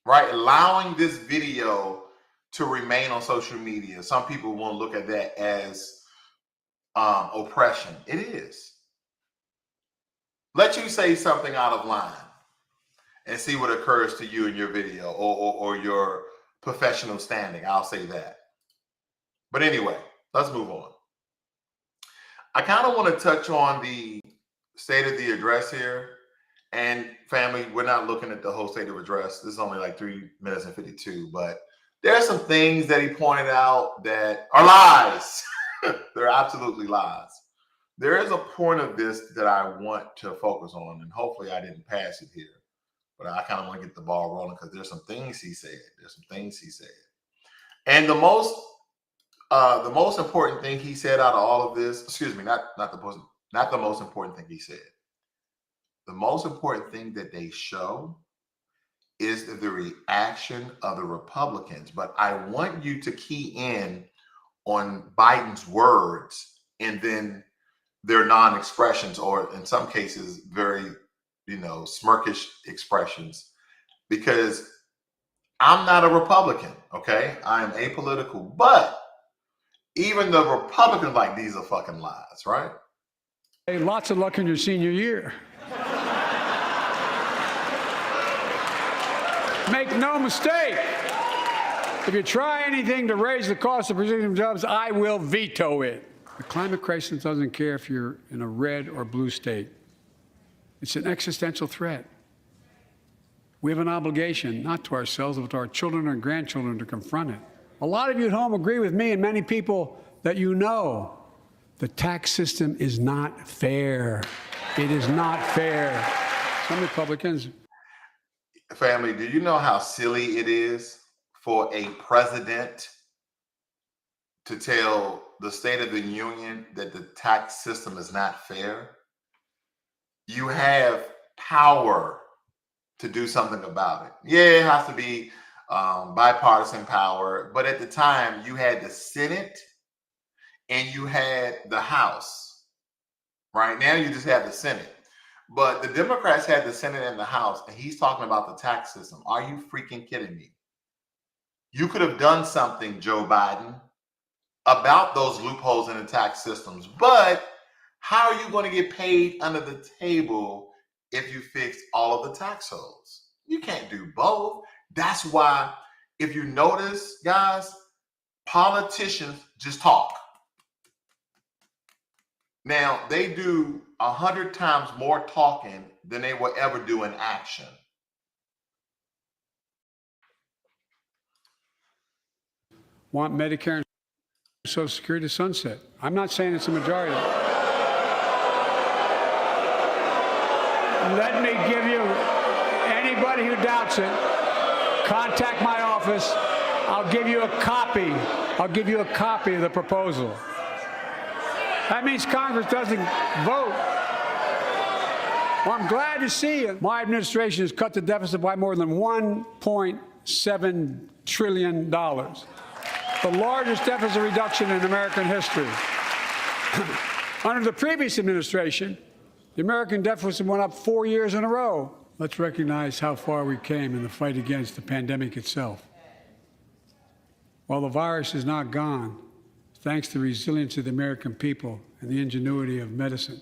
right? Allowing this video to remain on social media. Some people won't look at that as oppression. It is. Let you say something out of line and see what occurs to you in your video or your professional standing. I'll say that. But anyway, let's move on. I kind of want to touch on the State of the address here. And family, we're not looking at the whole state of address. This is only like 3 minutes and 52, but there are some things that he pointed out that are lies. They're absolutely lies. There is a point of this that I want to focus on, and hopefully I didn't pass it here, but I kind of want to get the ball rolling because there's some things he said. And the most important thing he said out of all of this, excuse me, not the most important thing he said. The most important thing that they show is the reaction of the Republicans. But I want you to key in on Biden's words and then their non-expressions, or in some cases, very, smirkish expressions, because I'm not a Republican, okay? I am apolitical, but even the Republicans like, these are fucking lies, right? Hey, lots of luck in your senior year. Make no mistake, if you try anything to raise the cost of producing jobs, I will veto it. The climate crisis doesn't care if you're in a red or blue state. It's an existential threat. We have an obligation, not to ourselves, but to our children and grandchildren, to confront it. A lot of you at home agree with me and many people that you know. The tax system is not fair. It is not fair. Some Republicans. Family, do you know how silly it is for a president to tell the State of the Union that the tax system is not fair? You have power to do something about it. Yeah, it has to be bipartisan power, but at the time you had the Senate and you had the House. Right now you just have the Senate. But the Democrats had the Senate and the House, and he's talking about the tax system. Are you freaking kidding me? You could have done something, Joe Biden, about those loopholes in the tax systems. But how are you going to get paid under the table if you fix all of the tax holes? You can't do both. That's why, if you notice, guys, politicians just talk. Now, they do 100 times more talking than they will ever do in action. Want Medicare and Social Security to sunset. I'm not saying it's a majority. Let me give you, anybody who doubts it, contact my office. I'll give you a copy. I'll give you a copy of the proposal. That means Congress doesn't vote. Well, I'm glad to see it. My administration has cut the deficit by more than $1.7 trillion. The largest deficit reduction in American history. Under the previous administration, the American deficit went up 4 years in a row. Let's recognize how far we came in the fight against the pandemic itself. While the virus is not gone, thanks to the resilience of the American people and the ingenuity of medicine,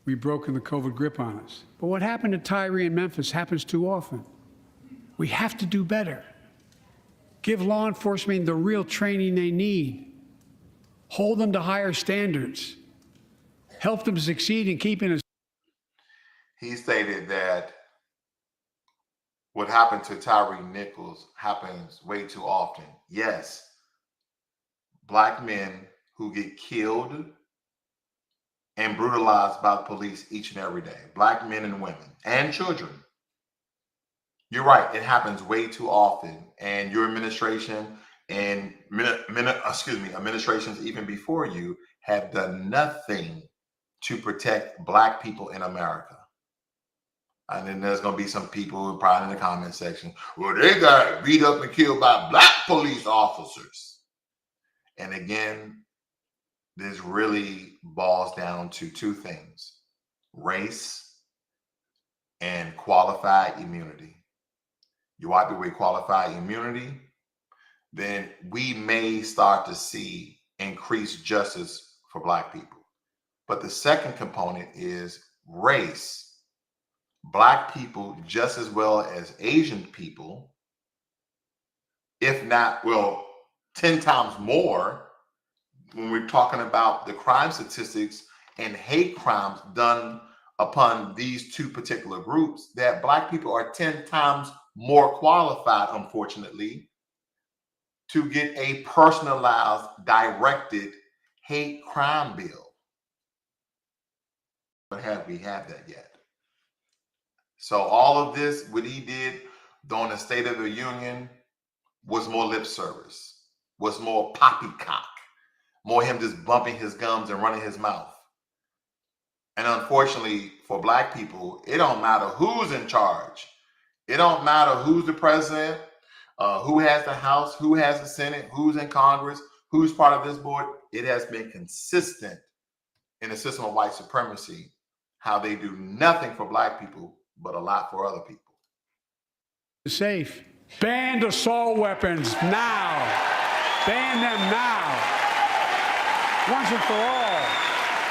we've broken the COVID grip on us. But what happened to Tyree and Memphis happens too often. We have to do better. Give law enforcement the real training they need. Hold them to higher standards. Help them succeed in keeping us. He stated that what happened to Tyree Nichols happens way too often. Yes, Black men who get killed and brutalized by the police each and every day. Black men and women and children. You're right. It happens way too often. And your administration and administrations even before you have done nothing to protect Black people in America. And then there's going to be some people probably in the comment section, well, they got beat up and killed by Black police officers. And again, this really boils down to two things: race and qualified immunity. You wipe away qualified immunity, then we may start to see increased justice for Black people. But the second component is race. Black people, just as well as Asian people, if not, 10 times more, when we're talking about the crime statistics and hate crimes done upon these two particular groups that Black people are 10 times more qualified, unfortunately, to get a personalized, directed hate crime bill. But have we had that yet? So all of this, what he did during the State of the Union, was more lip service, was more poppycock, more him just bumping his gums and running his mouth. And unfortunately for Black people, it don't matter who's in charge. It don't matter who's the president, who has the House, who has the Senate, who's in Congress, who's part of this board. It has been consistent in the system of white supremacy, how they do nothing for Black people, but a lot for other people. Safe. Ban assault weapons now. Ban them now. Once and for all.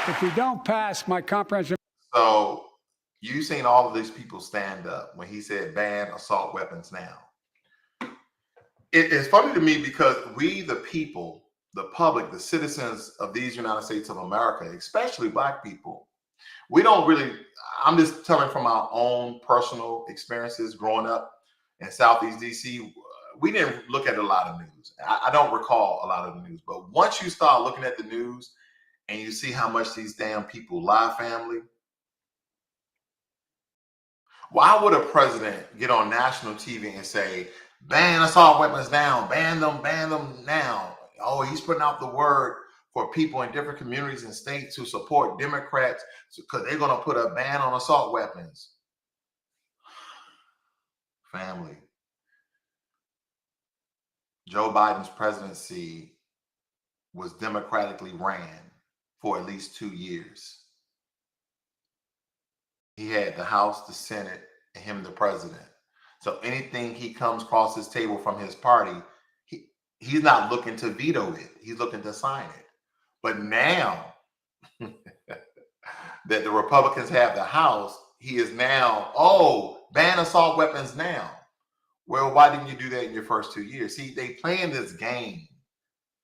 If we don't pass my comprehensive. So you've seen all of these people stand up when he said ban assault weapons now. It's funny to me because we, the people, the public, the citizens of these United States of America, especially Black people, we don't really, I'm just telling from our own personal experiences growing up in Southeast DC, we didn't look at a lot of news. I don't recall a lot of the news, but once you start looking at the news and you see how much these damn people lie, family, why would a president get on national TV and say, ban assault weapons down, ban them now? Oh, he's putting out the word for people in different communities and states who support Democrats because they're going to put a ban on assault weapons. Family. Joe Biden's presidency was democratically ran for at least 2 years. He had the House, the Senate, and him, the president. So anything he comes across his table from his party, he's not looking to veto it. He's looking to sign it. But now that the Republicans have the House, he is now, ban assault weapons now. Well, why didn't you do that in your first 2 years? See, they playing this game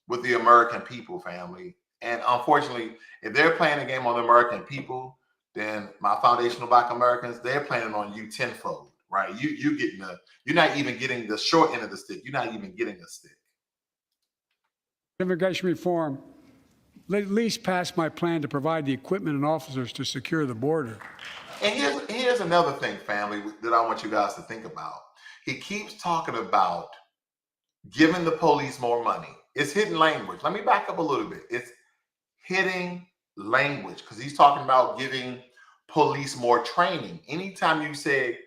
with the American people, family. And unfortunately, if they're playing a game on the American people, then my foundational Black Americans, they're playing on you tenfold, right? You're not even getting the short end of the stick. You're not even getting a stick. Immigration reform, at least pass my plan to provide the equipment and officers to secure the border. And here's another thing, family, that I want you guys to think about. He keeps talking about giving the police more money. It's hidden language. Let me back up a little bit. It's hidden language because he's talking about giving police more training. Anytime you say,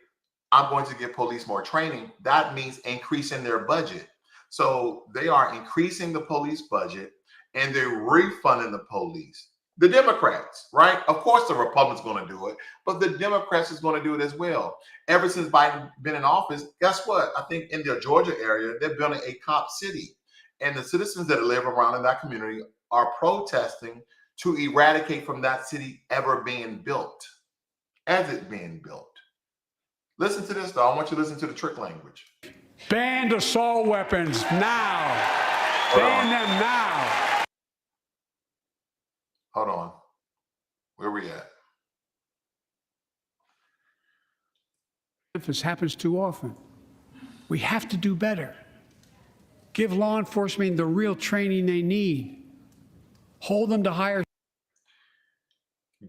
I'm going to give police more training, that means increasing their budget. So they are increasing the police budget and they're refunding the police. The Democrats, right? Of course, the Republicans going to do it, but the Democrats is going to do it as well. Ever since Biden been in office, guess what? I think in the Georgia area, they're building a cop city. And the citizens that live around in that community are protesting to eradicate from that city ever being built, as it being built. Listen to this, though. I want you to listen to the trick language. Ban assault weapons now. Ban them now. Hold on. Where we at? This happens too often. We have to do better. Give law enforcement the real training they need. Hold them to higher.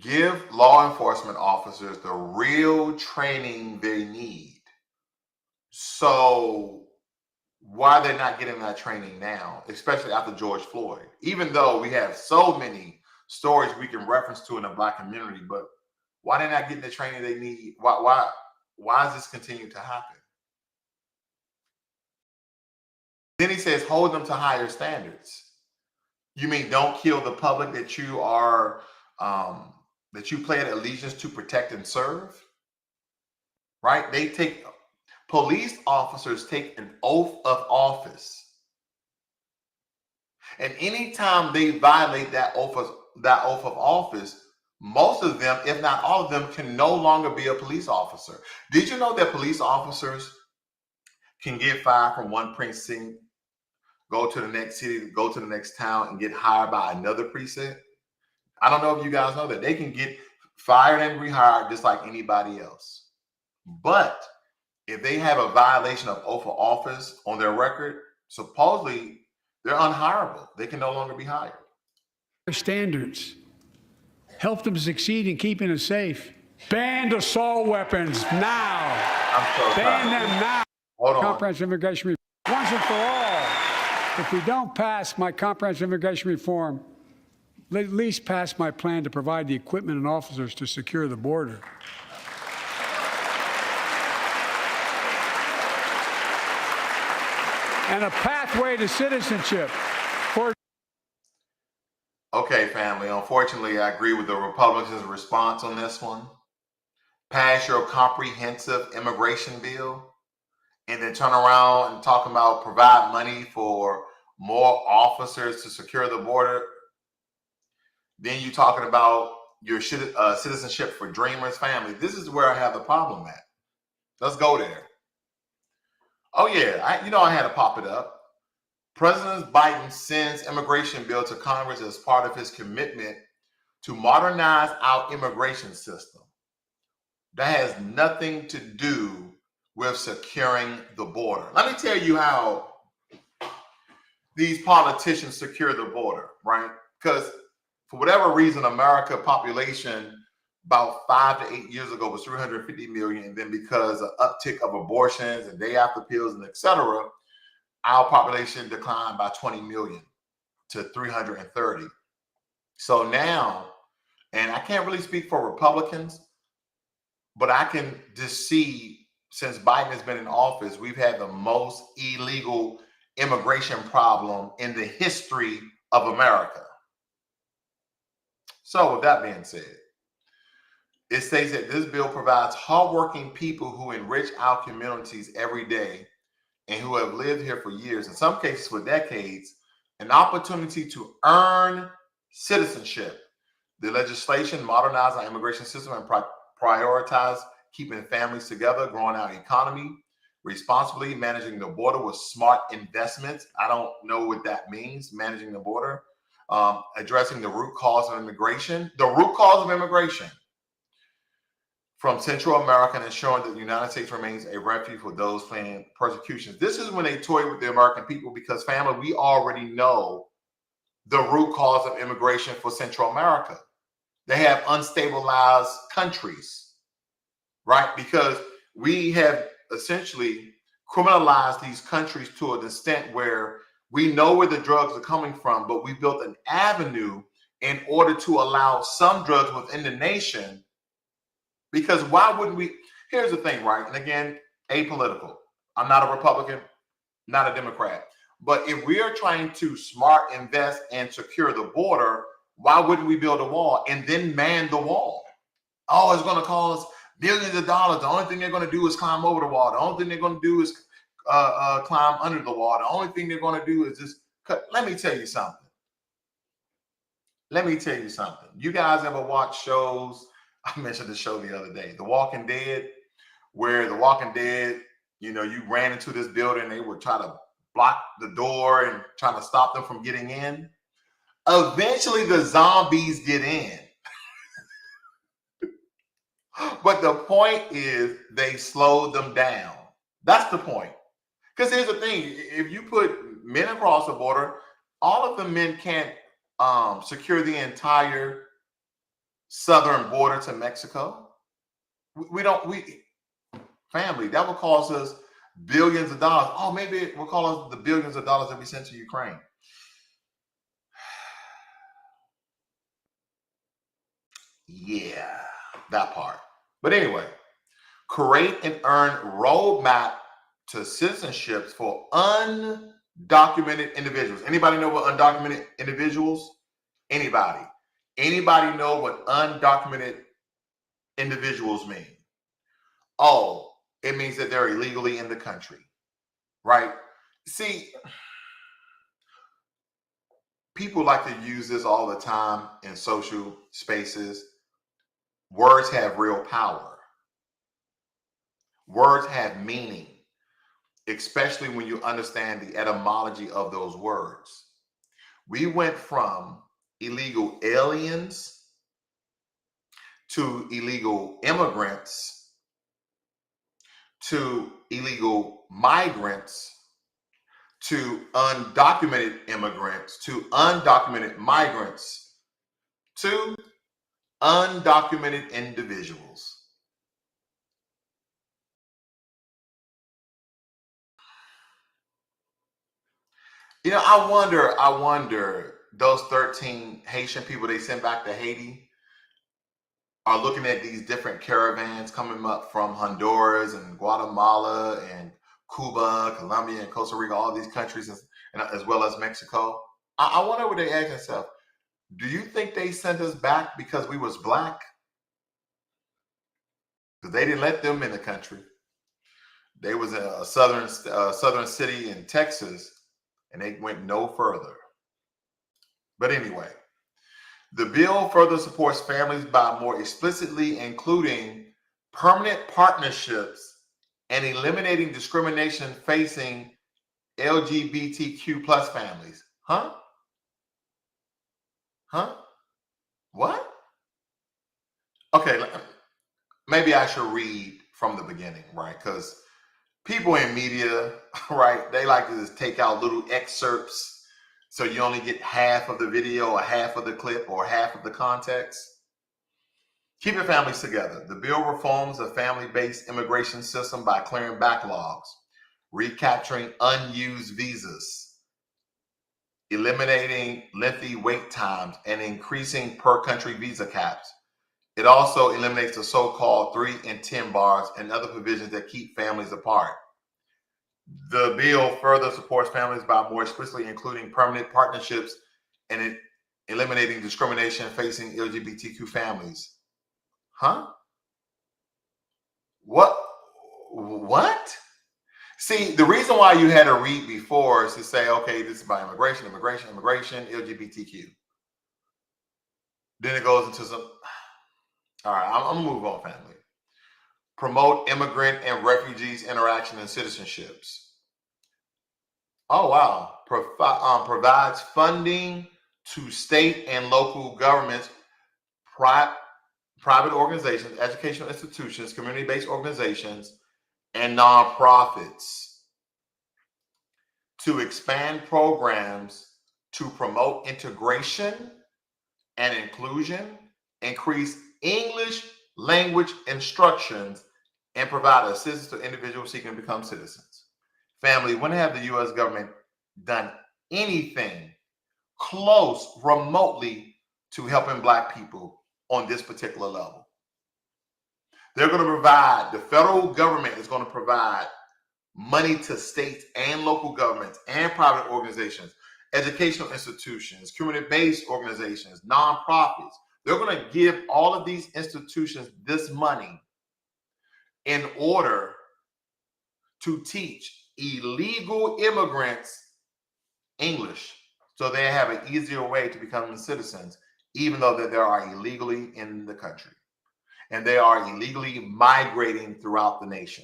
Give law enforcement officers the real training they need. So why they're not getting that training now, especially after George Floyd, even though we have so many stories we can reference to in the Black community, but why they're not getting the training they need? Why does this continue to happen? Then he says, hold them to higher standards. You mean don't kill the public that you are, that you pledge allegiance to protect and serve? Right? Police officers take an oath of office. And anytime they violate that oath of office, most of them, if not all of them, can no longer be a police officer. Did you know that police officers can get fired from one precinct, go to the next city, go to the next town, and get hired by another precinct? I don't know if you guys know that. They can get fired and rehired just like anybody else. But if they have a violation of oath of office on their record, supposedly they're unhireable. They can no longer be hired. Standards. Help them succeed in keeping us safe. Ban assault weapons now. Ban them now. Hold on. Comprehensive immigration reform. Once and for all. If we don't pass my comprehensive immigration reform, at least pass my plan to provide the equipment and officers to secure the border. And a pathway to citizenship for. Okay, family. Unfortunately, I agree with the Republicans' response on this one. Pass your comprehensive immigration bill and then turn around and talk about provide money for more officers to secure the border. Then you talking about your citizenship for Dreamers family. This is where I have the problem at. Let's go there. Oh yeah, I had to pop it up. President Biden sends immigration bill to Congress as part of his commitment to modernize our immigration system. That has nothing to do with securing the border. Let me tell you how these politicians secure the border, right? Because for whatever reason, America population about 5 to 8 years ago was 350 million. And then because of uptick of abortions and day after pills and etc., our population declined by 20 million to 330. So now, and I can't really speak for Republicans, but I can just see since Biden has been in office, we've had the most illegal immigration problem in the history of America. So with that being said, it states that this bill provides hardworking people who enrich our communities every day and who have lived here for years, in some cases for decades, an opportunity to earn citizenship. The legislation modernizes our immigration system and prioritize keeping families together, growing our economy, responsibly managing the border with smart investments. I don't know what that means, managing the border. Addressing the root cause of immigration. The root cause of immigration from Central America and ensuring that the United States remains a refuge for those fleeing persecutions. This is when they toy with the American people because, family, we already know the root cause of immigration for Central America. They have unstabilized countries, right? Because we have essentially criminalized these countries to an extent where we know where the drugs are coming from, but we built an avenue in order to allow some drugs within the nation. Because why wouldn't we? Here's the thing, right? And again, apolitical. I'm not a Republican, not a Democrat. But if we are trying to smart invest and secure the border, why wouldn't we build a wall and then man the wall? Oh, it's going to cost billions of dollars. The only thing they're going to do is climb over the wall. The only thing they're going to do is climb under the wall. The only thing they're going to do is just cut. Let me tell you something. You guys ever watch shows? I mentioned the show the other day, The Walking Dead, where The Walking Dead, you ran into this building, they would try to block the door and trying to stop them from getting in. Eventually, the zombies get in. But the point is they slowed them down. That's the point. Because here's the thing. If you put men across the border, all of the men can't secure the entire southern border to Mexico. Family, that will cost us billions of dollars. Oh, maybe it will cost us the billions of dollars that we sent to Ukraine. Yeah, that part. But anyway, create and earn roadmap to citizenships for undocumented individuals. Anybody know what undocumented individuals? Anybody? Anybody know what undocumented individuals mean? Oh, it means that they're illegally in the country, right? See, people like to use this all the time in social spaces. Words have real power. Words have meaning, especially when you understand the etymology of those words. We went from illegal aliens to illegal immigrants, to illegal migrants, to undocumented immigrants, to undocumented migrants, to undocumented individuals. You know, I wonder, those 13 Haitian people they sent back to Haiti are looking at these different caravans coming up from Honduras and Guatemala and Cuba, Colombia, and Costa Rica, all these countries, and as well as Mexico. I wonder what they ask themselves. Do you think they sent us back because we was black? Because they didn't let them in the country. They was in a southern city in Texas, and they went no further. But anyway, the bill further supports families by more explicitly including permanent partnerships and eliminating discrimination facing LGBTQ plus families. Huh? What? Okay, maybe I should read from the beginning, right? Because people in media, right, they like to just take out little excerpts so you only get half of the video or half of the clip or half of the context. Keeping families together. The bill reforms a family-based immigration system by clearing backlogs, recapturing unused visas, eliminating lengthy wait times, and increasing per-country visa caps. It also eliminates the so-called 3 and 10 bars and other provisions that keep families apart. The bill further supports families by more explicitly including permanent partnerships and eliminating discrimination facing LGBTQ families. Huh? What? See, the reason why you had to read before is to say, okay, this is about immigration, LGBTQ. Then it goes into some. All right, I'm gonna move on, family. Promote immigrant and refugees interaction and citizenships. Oh, wow. Provides funding to state and local governments, private organizations, educational institutions, community-based organizations, and nonprofits to expand programs to promote integration and inclusion, increase English language instructions, and provide assistance to individuals seeking to become citizens. Family, when have the U.S. government done anything close remotely to helping Black people on this particular level? They're going to provide, the federal government is going to provide money to states and local governments and private organizations, educational institutions, community-based organizations, nonprofits. They're going to give all of these institutions this money in order to teach illegal immigrants English so they have an easier way to become citizens, even though that they are illegally in the country and they are illegally migrating throughout the nation.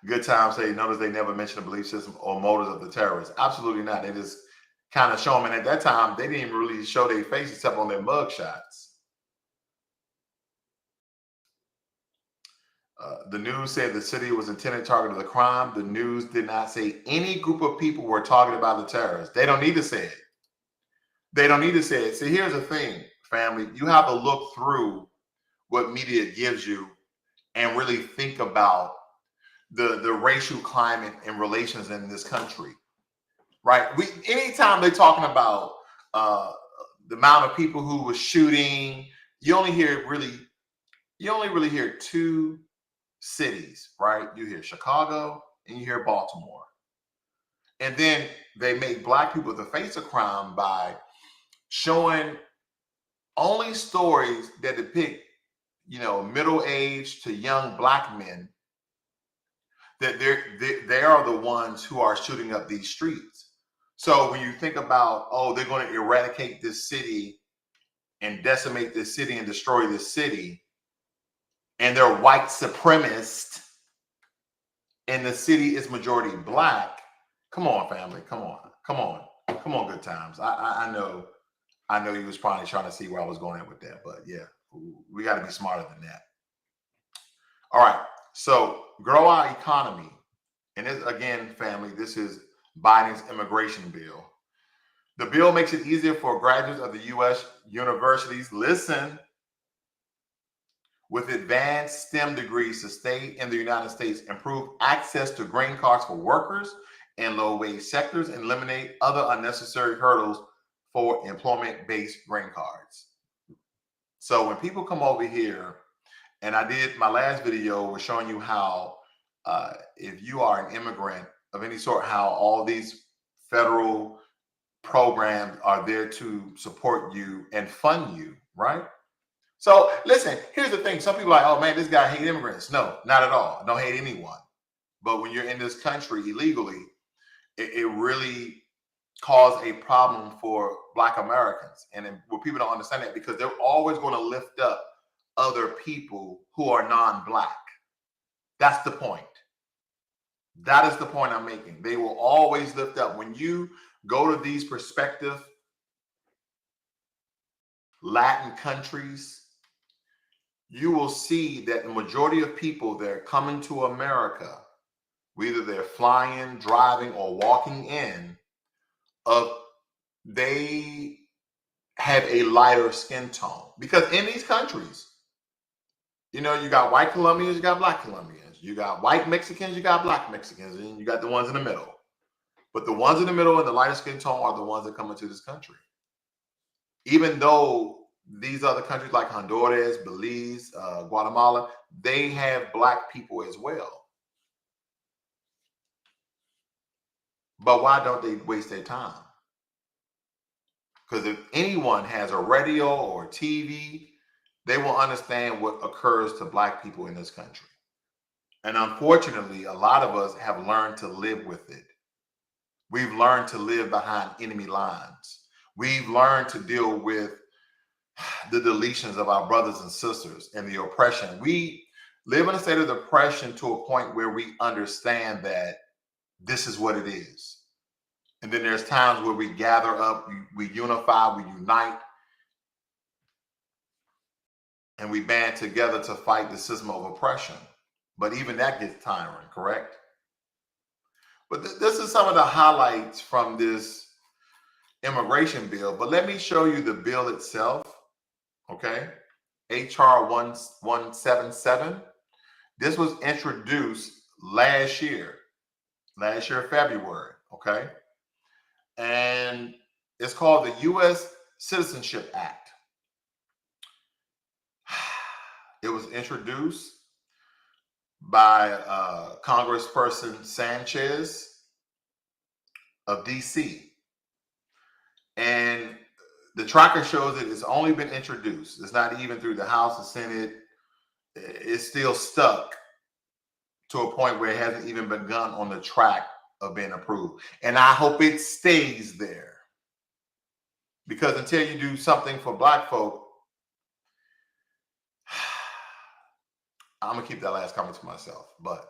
Good time say, notice they never mention the belief system or motives of the terrorists. Absolutely not. They just kind of show them. And at that time, they didn't even really show their face except on their mug shots. The news said the city was intended target of the crime. The news did not say any group of people were targeted by the terrorists. They don't need to say it. They don't need to say it. See, here's the thing, family. You have to look through what media gives you and really think about the racial climate and relations in this country, right? Anytime they're talking about the amount of people who were shooting, you only really hear two cities, right? You hear Chicago and you hear Baltimore. And then they make Black people the face of crime by showing only stories that depict, middle-aged to young Black men, that they are the ones who are shooting up these streets. So when you think about, they're going to eradicate this city and decimate this city and destroy this city, and they're white supremacists, and the city is majority Black, Come on, family. Come on, good times. I know you was probably trying to see where I was going at with that, but yeah, we got to be smarter than that. All right, so grow our economy. And this, again, family, this is Biden's immigration bill. The bill makes it easier for graduates of the U.S. universities, listen, with advanced STEM degrees to stay in the United States, improve access to green cards for workers in low-wage sectors, and eliminate other unnecessary hurdles for employment-based green cards. So when people come over here, and I did my last video was showing you how if you are an immigrant of any sort, how all these federal programs are there to support you and fund you, right? So listen, here's the thing. Some people are like, oh man, this guy hates immigrants. No, not at all. I don't hate anyone. But when you're in this country illegally, it really caused a problem for Black Americans. And what people don't understand that, because they're always going to lift up other people who are non-Black. That's the point. That is the point I'm making. They will always lift up. When you go to these prospective Latin countries, you will see that the majority of people that are coming to America, whether they're flying, driving, or walking in, they have a lighter skin tone. Because in these countries, you know, you got white Colombians, you got Black Colombians, you got white Mexicans, you got Black Mexicans, and you got the ones in the middle. But the ones in the middle and the lighter skin tone are the ones that come into this country. Even though these other countries like Honduras, Belize, Guatemala, they have Black people as well. But why don't they waste their time? Because if anyone has a radio or TV, they will understand what occurs to Black people in this country. And unfortunately, a lot of us have learned to live with it. We've learned to live behind enemy lines. We've learned to deal with the deletions of our brothers and sisters and the oppression. We live in a state of depression to a point where we understand that this is what it is. And then there's times where we gather up, we unify, we unite, and we band together to fight the system of oppression. But even that gets tiring, correct? But this is some of the highlights from this immigration bill. But let me show you the bill itself, okay? HR 1177. This was introduced last year, February, okay? And it's called the U.S. Citizenship Act. It was introduced by Congressperson Sanchez of D.C. And the tracker shows that it's only been introduced. It's not even through the House, the Senate. It's still stuck to a point where it hasn't even begun on the track of being approved. And I hope it stays there. Because until you do something for Black folk, I'm going to keep that last comment to myself. But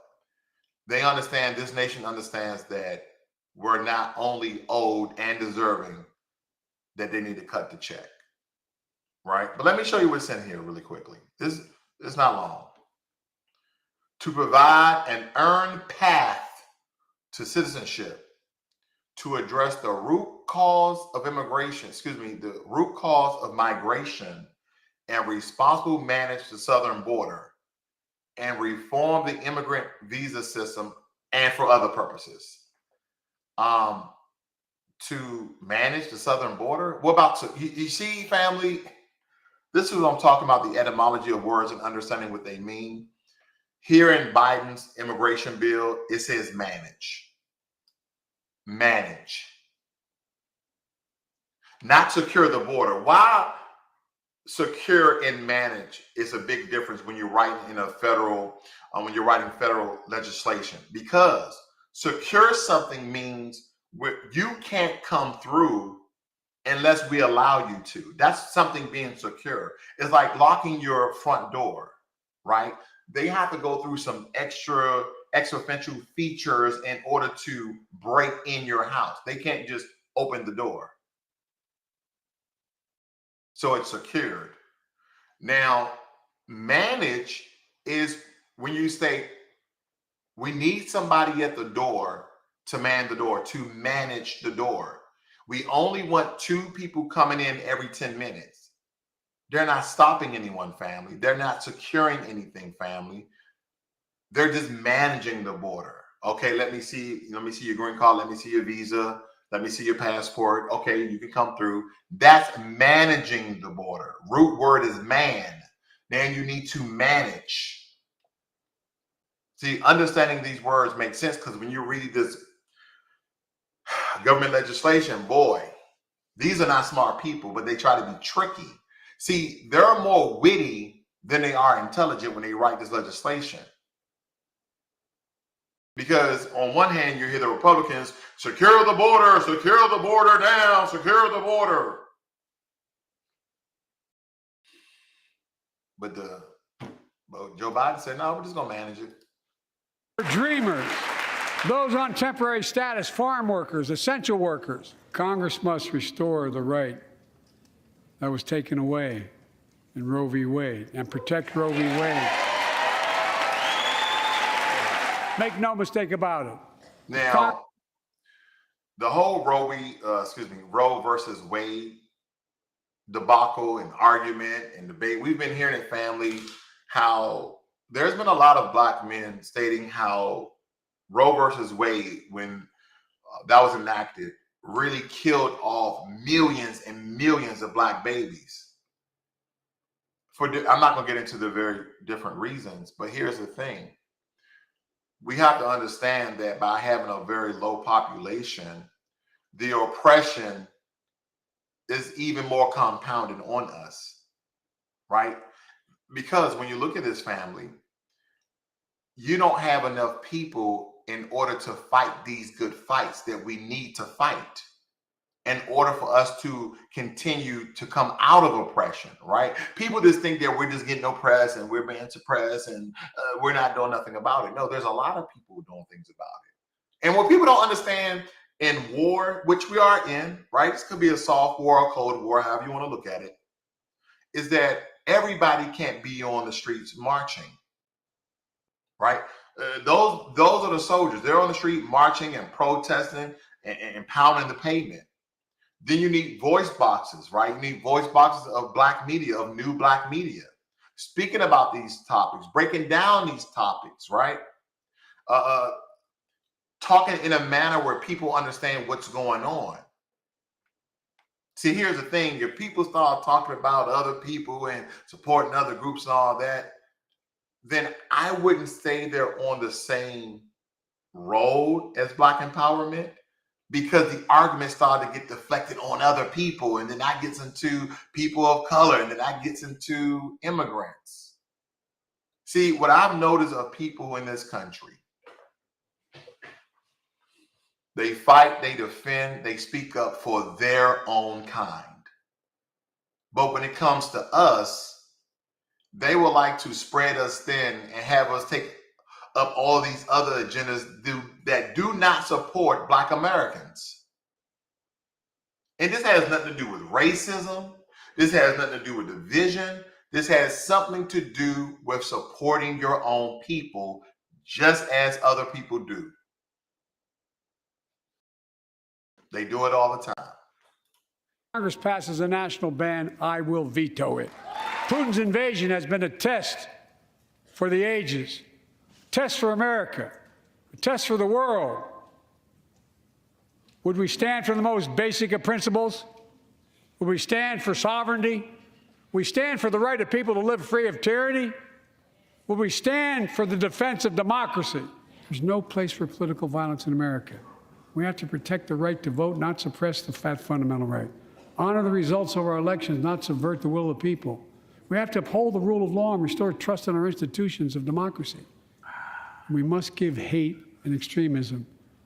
they understand, this nation understands that we're not only owed and deserving, that they need to cut the check. Right? But let me show you what's in here really quickly. This is not long. To provide an earned path to citizenship, to address the root cause of immigration, the root cause of migration, and responsibly manage the southern border, and reform the immigrant visa system, and for other purposes. To manage the southern border? What about, you see, family, this is what I'm talking about, the etymology of words and understanding what they mean. Here in Biden's immigration bill, it says manage. Manage. Not secure the border. Why secure and manage is a big difference when you're writing in a federal, when you're writing federal legislation. Because secure something means you can't come through unless we allow you to. That's something being secure. It's like locking your front door, right? They have to go through some extra extra features in order to break in your house. They can't just open the door. So it's secured. Now, manage is when you say, we need somebody at the door to man the door, to manage the door. We only want 2 people coming in every 10 minutes. They're not stopping anyone, family. They're not securing anything, family. They're just managing the border. Okay, let me see your green card. Let me see your visa. Let me see your passport. Okay, you can come through. That's managing the border. Root word is man. Then you need to manage. See, understanding these words makes sense because when you read this government legislation, boy, these are not smart people, but they try to be tricky. See, they're more witty than they are intelligent when they write this legislation. Because on one hand, you hear the Republicans, secure the border down, secure the border. But Joe Biden said, no, we're just going to manage it. Dreamers, those on temporary status, farm workers, essential workers. Congress must restore the right that was taken away in Roe v. Wade and protect Roe v. Wade. Make no mistake about it. Now, the whole Roe versus Wade debacle and argument and debate, we've been hearing it, family, how there's been a lot of black men stating how Roe versus Wade, when that was enacted, really killed off millions and millions of black babies. I'm not going to get into the very different reasons, but here's the thing. We have to understand that by having a very low population, the oppression is even more compounded on us, right? Because when you look at this, family, you don't have enough people in order to fight these good fights that we need to fight in order for us to continue to come out of oppression, right? People just think that we're just getting oppressed and we're being suppressed and we're not doing nothing about it. No, there's a lot of people doing things about it. And what people don't understand in war, which we are in, right? This could be a soft war, a cold war, however you want to look at it, is that everybody can't be on the streets marching, right? Those are the soldiers. They're on the street marching and protesting and pounding the pavement. Then you need voice boxes, right? You need voice boxes of black media, of new black media, speaking about these topics, breaking down these topics, right? Talking in a manner where people understand what's going on. See, here's the thing. If people start talking about other people and supporting other groups and all that, then I wouldn't say they're on the same road as Black empowerment, because the arguments start to get deflected on other people, and then that gets into people of color, and then that gets into immigrants. See, what I've noticed of people in this country, they fight, they defend, they speak up for their own kind. But when it comes to us, they would like to spread us thin and have us take up all these other agendas that do not support Black Americans. And this has nothing to do with racism. This has nothing to do with division. This has something to do with supporting your own people, just as other people do. They do it all the time. Congress passes a national ban, I will veto it. Putin's invasion has been a test for the ages, a test for America, a test for the world. Would we stand for the most basic of principles? Would we stand for sovereignty? Would we stand for the right of people to live free of tyranny? Would we stand for the defense of democracy? There's no place for political violence in America. We have to protect the right to vote, not suppress the fundamental right. Honor the results of our elections, not subvert the will of the people. We have to uphold the rule of law and restore trust in our institutions of democracy. We must give hate and extremism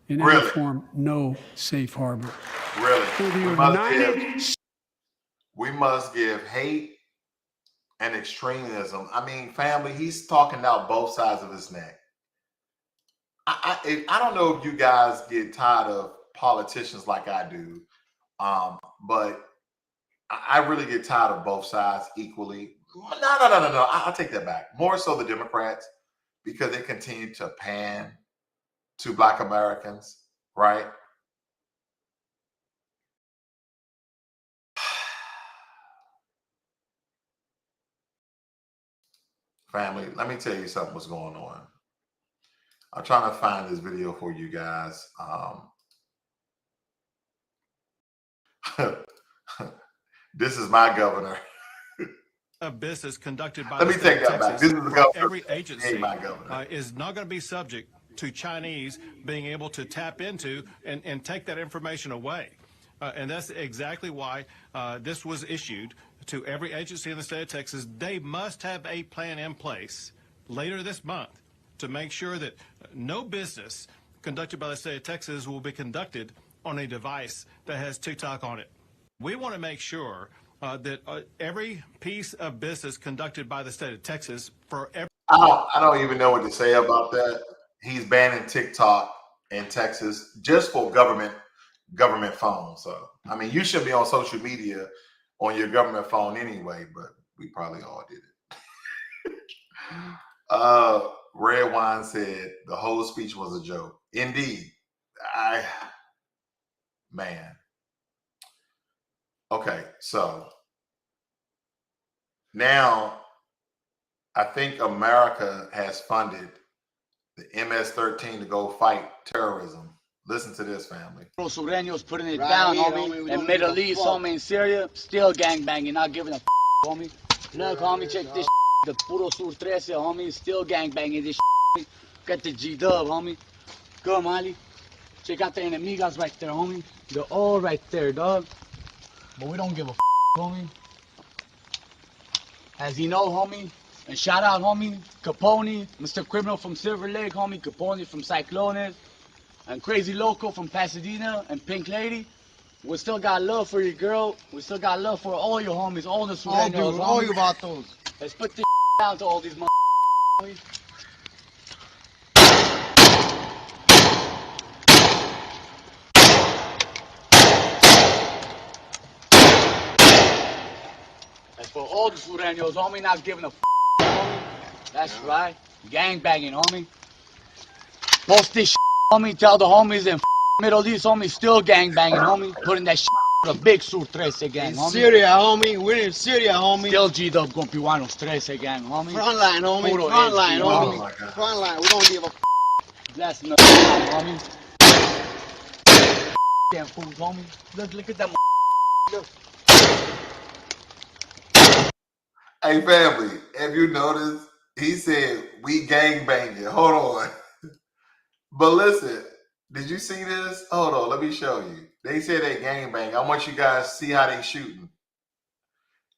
in any form no safe harbor. Really? We must give hate and extremism. I mean, family, he's talking out both sides of his neck. I don't know if you guys get tired of politicians like I do, but I really get tired of both sides equally. No. I'll take that back. More so the Democrats, because they continue to pan to Black Americans, right? Family, let me tell you something what's going on. I'm trying to find this video for you guys. This is my governor. A business conducted by Let me take that back. This is the governor. Every agency my governor. is not going to be subject to Chinese being able to tap into and take that information away. And that's exactly why this was issued to every agency in the state of Texas. They must have a plan in place later this month to make sure that no business conducted by the state of Texas will be conducted on a device that has TikTok on it. We want to make sure that every piece of business conducted by the state of Texas for every... I don't even know what to say about that. He's banning TikTok in Texas just for government phones. So, I mean, you should be on social media on your government phone anyway, but we probably all did it. Red Wine said the whole speech was a joke. Indeed. Man. Okay, so now I think America has funded the MS-13 to go fight terrorism. Listen to this, family. Sureños putting it down, homie. In Middle East, homie, in Syria, still gangbanging, not giving a homie. Look, homie, check this the Puro Sur 13, homie, still gangbanging this Got the G-Dub, homie. Good, Molly. Check out the enemigas right there, homie. They're all right there, dog. But we don't give a homie. As you know, homie, and shout out, homie, Capone, Mr. Criminal from Silver Lake, homie, Capone from Cyclones, and Crazy Loco from Pasadena, and Pink Lady. We still got love for you, girl. We still got love for all your homies, all the Sureños, all you vatos. Let's put this down to all these homies. That's for all the Sureños, homie, not giving a homie. That's right. Gangbanging, homie. Post this homie, tell the homies in Middle East, homie, still gangbanging, homie. Putting that the big Sur 13 gang, homie. Syria, homie. We're in Syria, homie. Still G-Dub con Piwanos 13 gang, homie. Frontline, homie. Puro Frontline, HD, homie. Frontline. We don't give a Bless the homie. Damn fools, homie. Look at that. Look. Hey, family, have you noticed? He said, we gangbanging. Hold on. But listen, did you see this? Hold on, let me show you. They said they gangbang. I want you guys to see how they shooting.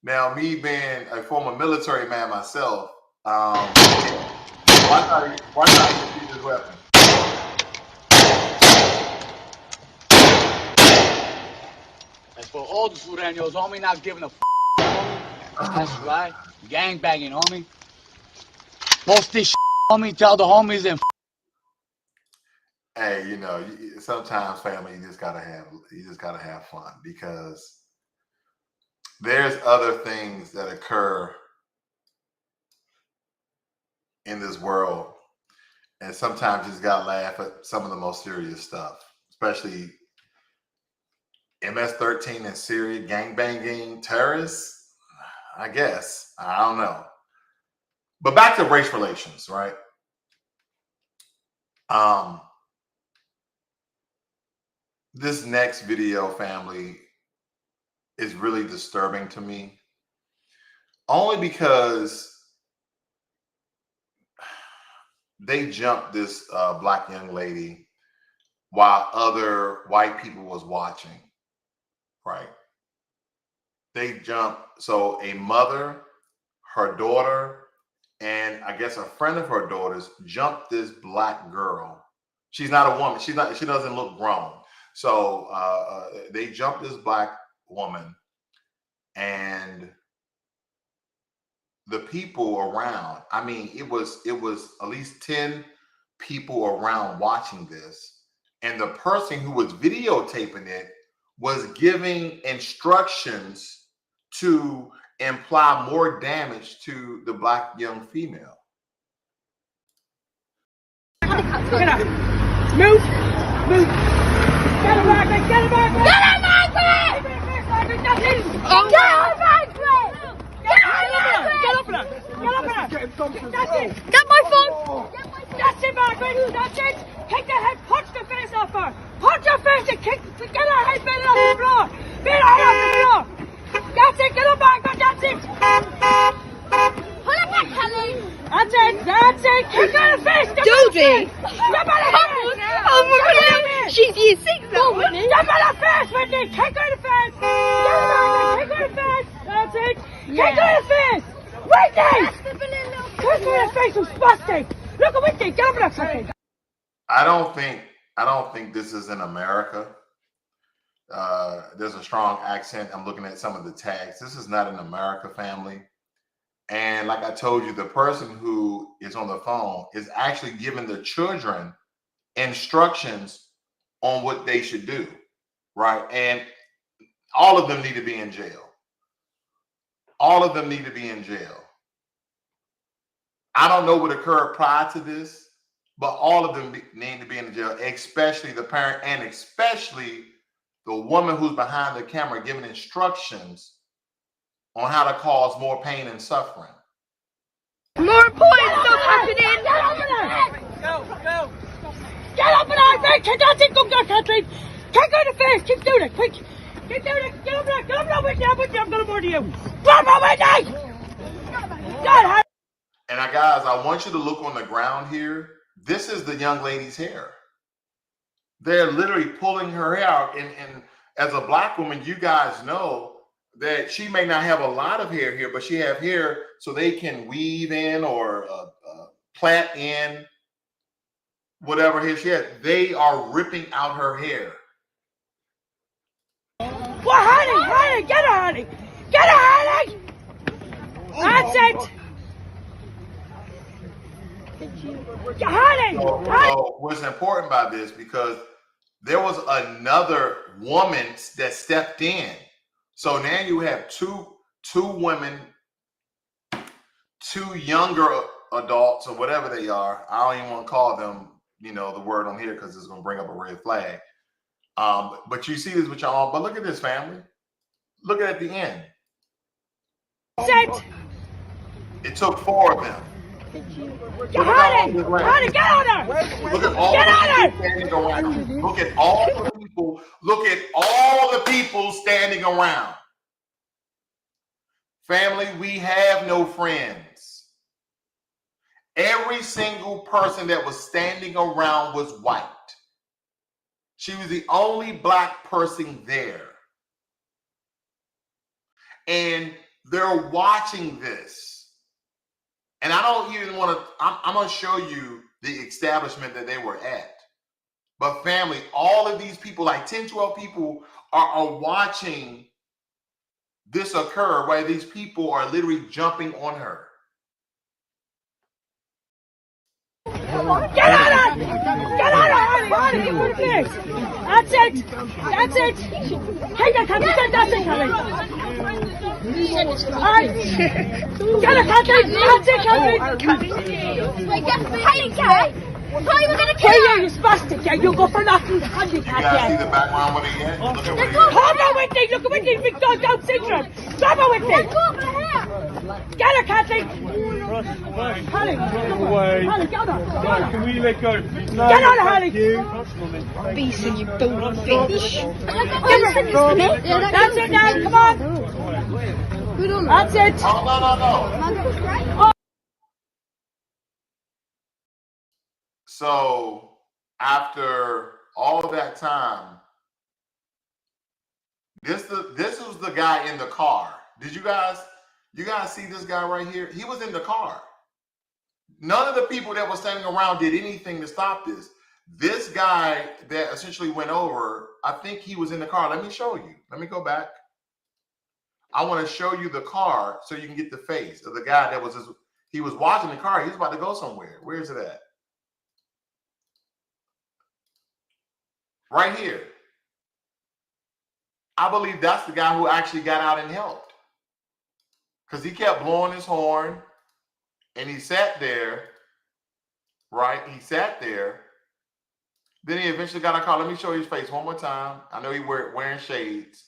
Now, me being a former military man myself, why not you use this weapon? That's for all the Sureños, homie, not giving a homie. That's right. Gangbanging, homie. Post this homie, tell the homies in Hey, you know, sometimes, family, you just gotta have fun, because there's other things that occur in this world, and sometimes you just gotta laugh at some of the most serious stuff, especially MS-13 in Syria, gangbanging, terrorists. I guess, I don't know. But back to race relations, right? This next video, family, is really disturbing to me. Only because they jumped this black young lady while other white people was watching, right? They jumped, so a mother, her daughter, and I guess a friend of her daughter's jumped this black girl. She's not a woman. She doesn't look grown. So they jumped this black woman, and the people around, I mean, it was at least 10 people around watching this, and the person who was videotaping it was giving instructions to imply more damage to the Black young female. Get up. Move. Move. Get him back. Get him back. Get him back. Oh, get him back. Get up there. Get up there. That's it. Get my phone. That's it, Margaret. That's it. Kick the head. Punch the face off her. Punch her face and kick. Get her head bent off the floor. Bend her off the floor. That's it. Get up, Margaret. That's it. Pull it back, Kelly. That's it. That's it. Kick her in the face. Dodie. Step on her face. Oh my God. She's year 6 now, Whitney. Step on her face, Whitney. Kick her in the face. Get her, Margaret. Kick her in the face. That's it. Kick her in the face. Whitney. Kick her in the face. You spastic. Look at Whitney. Get over there. I don't think this is in America. There's a strong accent. I'm looking at some of the tags. This is not an America, family. And like I told you, the person who is on the phone is actually giving the children instructions on what they should do, right? And all of them need to be in jail. All of them need to be in jail. I don't know what occurred prior to this, but all of them need to be in jail, especially the parent and especially the woman who's behind the camera giving instructions on how to cause more pain and suffering. More important stuff happening. Get over there. Go. Get over there. Kick that thing. Go, Kathleen. Kick her in the face. Keep doing it. Quick. Keep doing it. Get over there. Get over there, Whitney. I'm going to murder you. Come on, Whitney. God. And guys, I want you to look on the ground here. This is the young lady's hair. They're literally pulling her hair out. And as a Black woman, you guys know that she may not have a lot of hair here, but she have hair so they can weave in or plait in whatever hair she has. They are ripping out her hair. Well, honey, get her, honey. Get her, honey. That's it. Honey. So what's important about this, because there was another woman that stepped in. So now you have two women, two younger adults or whatever they are. I don't even want to call them, the word on here because it's going to bring up a red flag. But you see this with your own. But look at this, family. Look at the end. It took 4 of them. Honey, get on her. Look at all the people standing around. Look at all the people. Look at all the people standing around. Family, we have no friends. Every single person that was standing around was white. She was the only Black person there. And they're watching this. And I don't even want to, I'm going to show you the establishment that they were at. But family, all of these people, like 10, 12 people are watching this occur, where these people are literally jumping on her. Get on her! Get on her, honey! Get her face! That's it! That's it! Hey, that's it, honey! Get her, Kathleen! That's it, Kathleen! Hey, guys! We're gonna kill you, you spastic! Yeah, you go for nothing! You guys see the background with it yet? Look at what Hold on, Whitney! Look at Whitney! Big dog Down syndrome! Stop her, Whitney! Get her, Kathleen! Honey, get on her! Can we let go? Get on her, honey! Beast and you booty fish. That's it now, come on! That's it! No. So after all of that time, this was the guy in the car. Did you guys see this guy right here? He was in the car. None of the people that were standing around did anything to stop this. This guy that essentially went over, I think he was in the car. Let me show you. Let me go back. I want to show you the car so you can get the face of the guy that was he was watching the car. He was about to go somewhere. Where is it at? right here. I believe that's the guy who actually got out and helped, because he kept blowing his horn and he sat there, right? He sat there. Then he eventually got a call. Let me show you his face one more time. I know he wearing shades.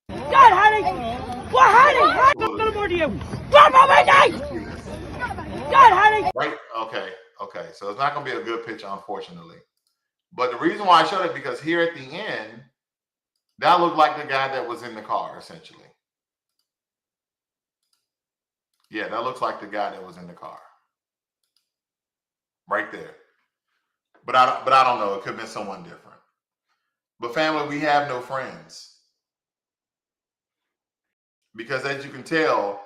God, honey! What, honey? I'm gonna murder you! Drop on my knife! God, honey! Right? Okay. Okay. So it's not going to be a good picture, unfortunately. But the reason why I showed it, because here at the end, that looked like the guy that was in the car, essentially. Yeah, that looks like the guy that was in the car. Right there. But I don't know. It could have been someone different. But family, we have no friends. Because as you can tell,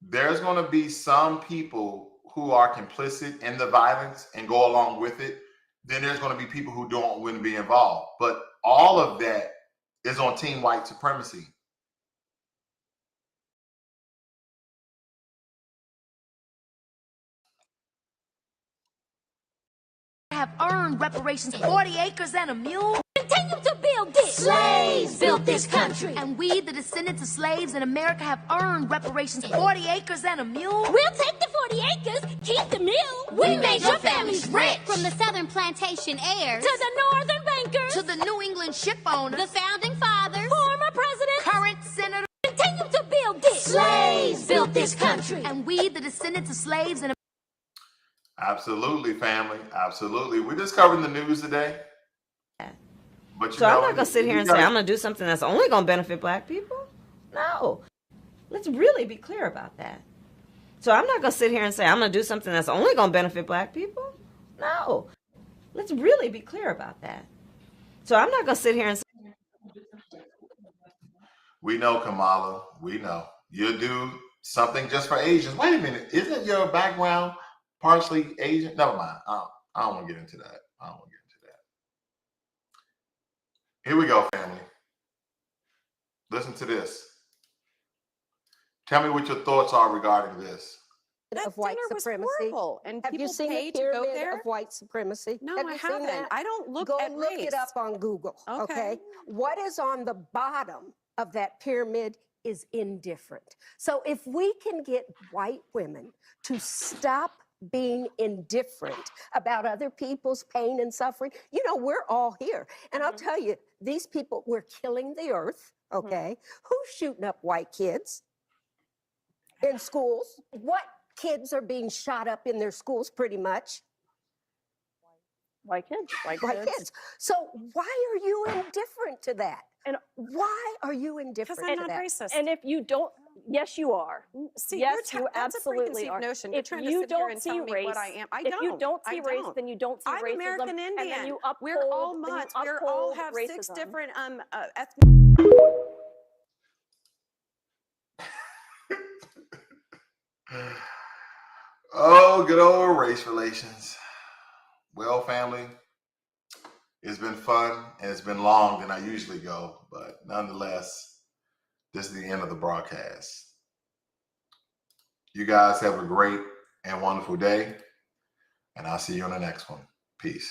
there's going to be some people who are complicit in the violence and go along with it. Then there's going to be people who wouldn't be involved. But all of that is on Team White Supremacy. Have earned reparations, 40 acres and a mule. Continue to build this. Slaves built this country. And we, the descendants of slaves in America, have earned reparations, 40 acres and a mule. We'll take the 40 acres, keep the mule. We made your families rich. From the southern plantation heirs To the northern bankers. To the New England ship owners. the founding fathers, Former presidents. Current senators. continue to build this. Slaves built this country. And we, the descendants of slaves in Absolutely, family. Absolutely. We're just covering the news today. But So I'm not going to sit here and say I'm going to do something that's only going to benefit black people. No. Let's really be clear about that. So I'm not going to sit here and say I'm going to do something that's only going to benefit black people. No. Let's really be clear about that. So I'm not going to sit here and say. We know, Kamala. We know. You'll do something just for Asians. Wait a minute. Isn't your background partially Asian? Never mind. I don't want to get into that. Here we go, family. Listen to this. Tell me what your thoughts are regarding this. Of white supremacy. And have you people seen pay the to go pyramid there? of white supremacy? No, have I you seen haven't. that? I don't look Go at look race. it up on Google. Okay. What is on the bottom of that pyramid is indifferent. So if we can get white women to stop being indifferent about other people's pain and suffering, you know, we're all here. And I'll tell you, these people, we're killing the earth. Okay. Who's shooting up white kids in schools? What kids are being shot up in their schools pretty much? White kids. White kids. So why are you indifferent to that? And why are you indifferent Because I'm to not that? racist. And if you don't, Yes, you are. See, yes, you're you that's a absolutely preconceived are. notion. You're If trying to you sit here don't and see tell me race, what I am. I if don't. you don't I see race, don't. then you don't see I'm racism. American And Indian. then you We're all uphold- then you mutts. We all uphold have 6 racism. different ethnic. Oh, good old race relations. Well, family, it's been fun and it's been long than I usually go, but nonetheless, this is the end of the broadcast. You guys have a great and wonderful day, and I'll see you on the next one. Peace.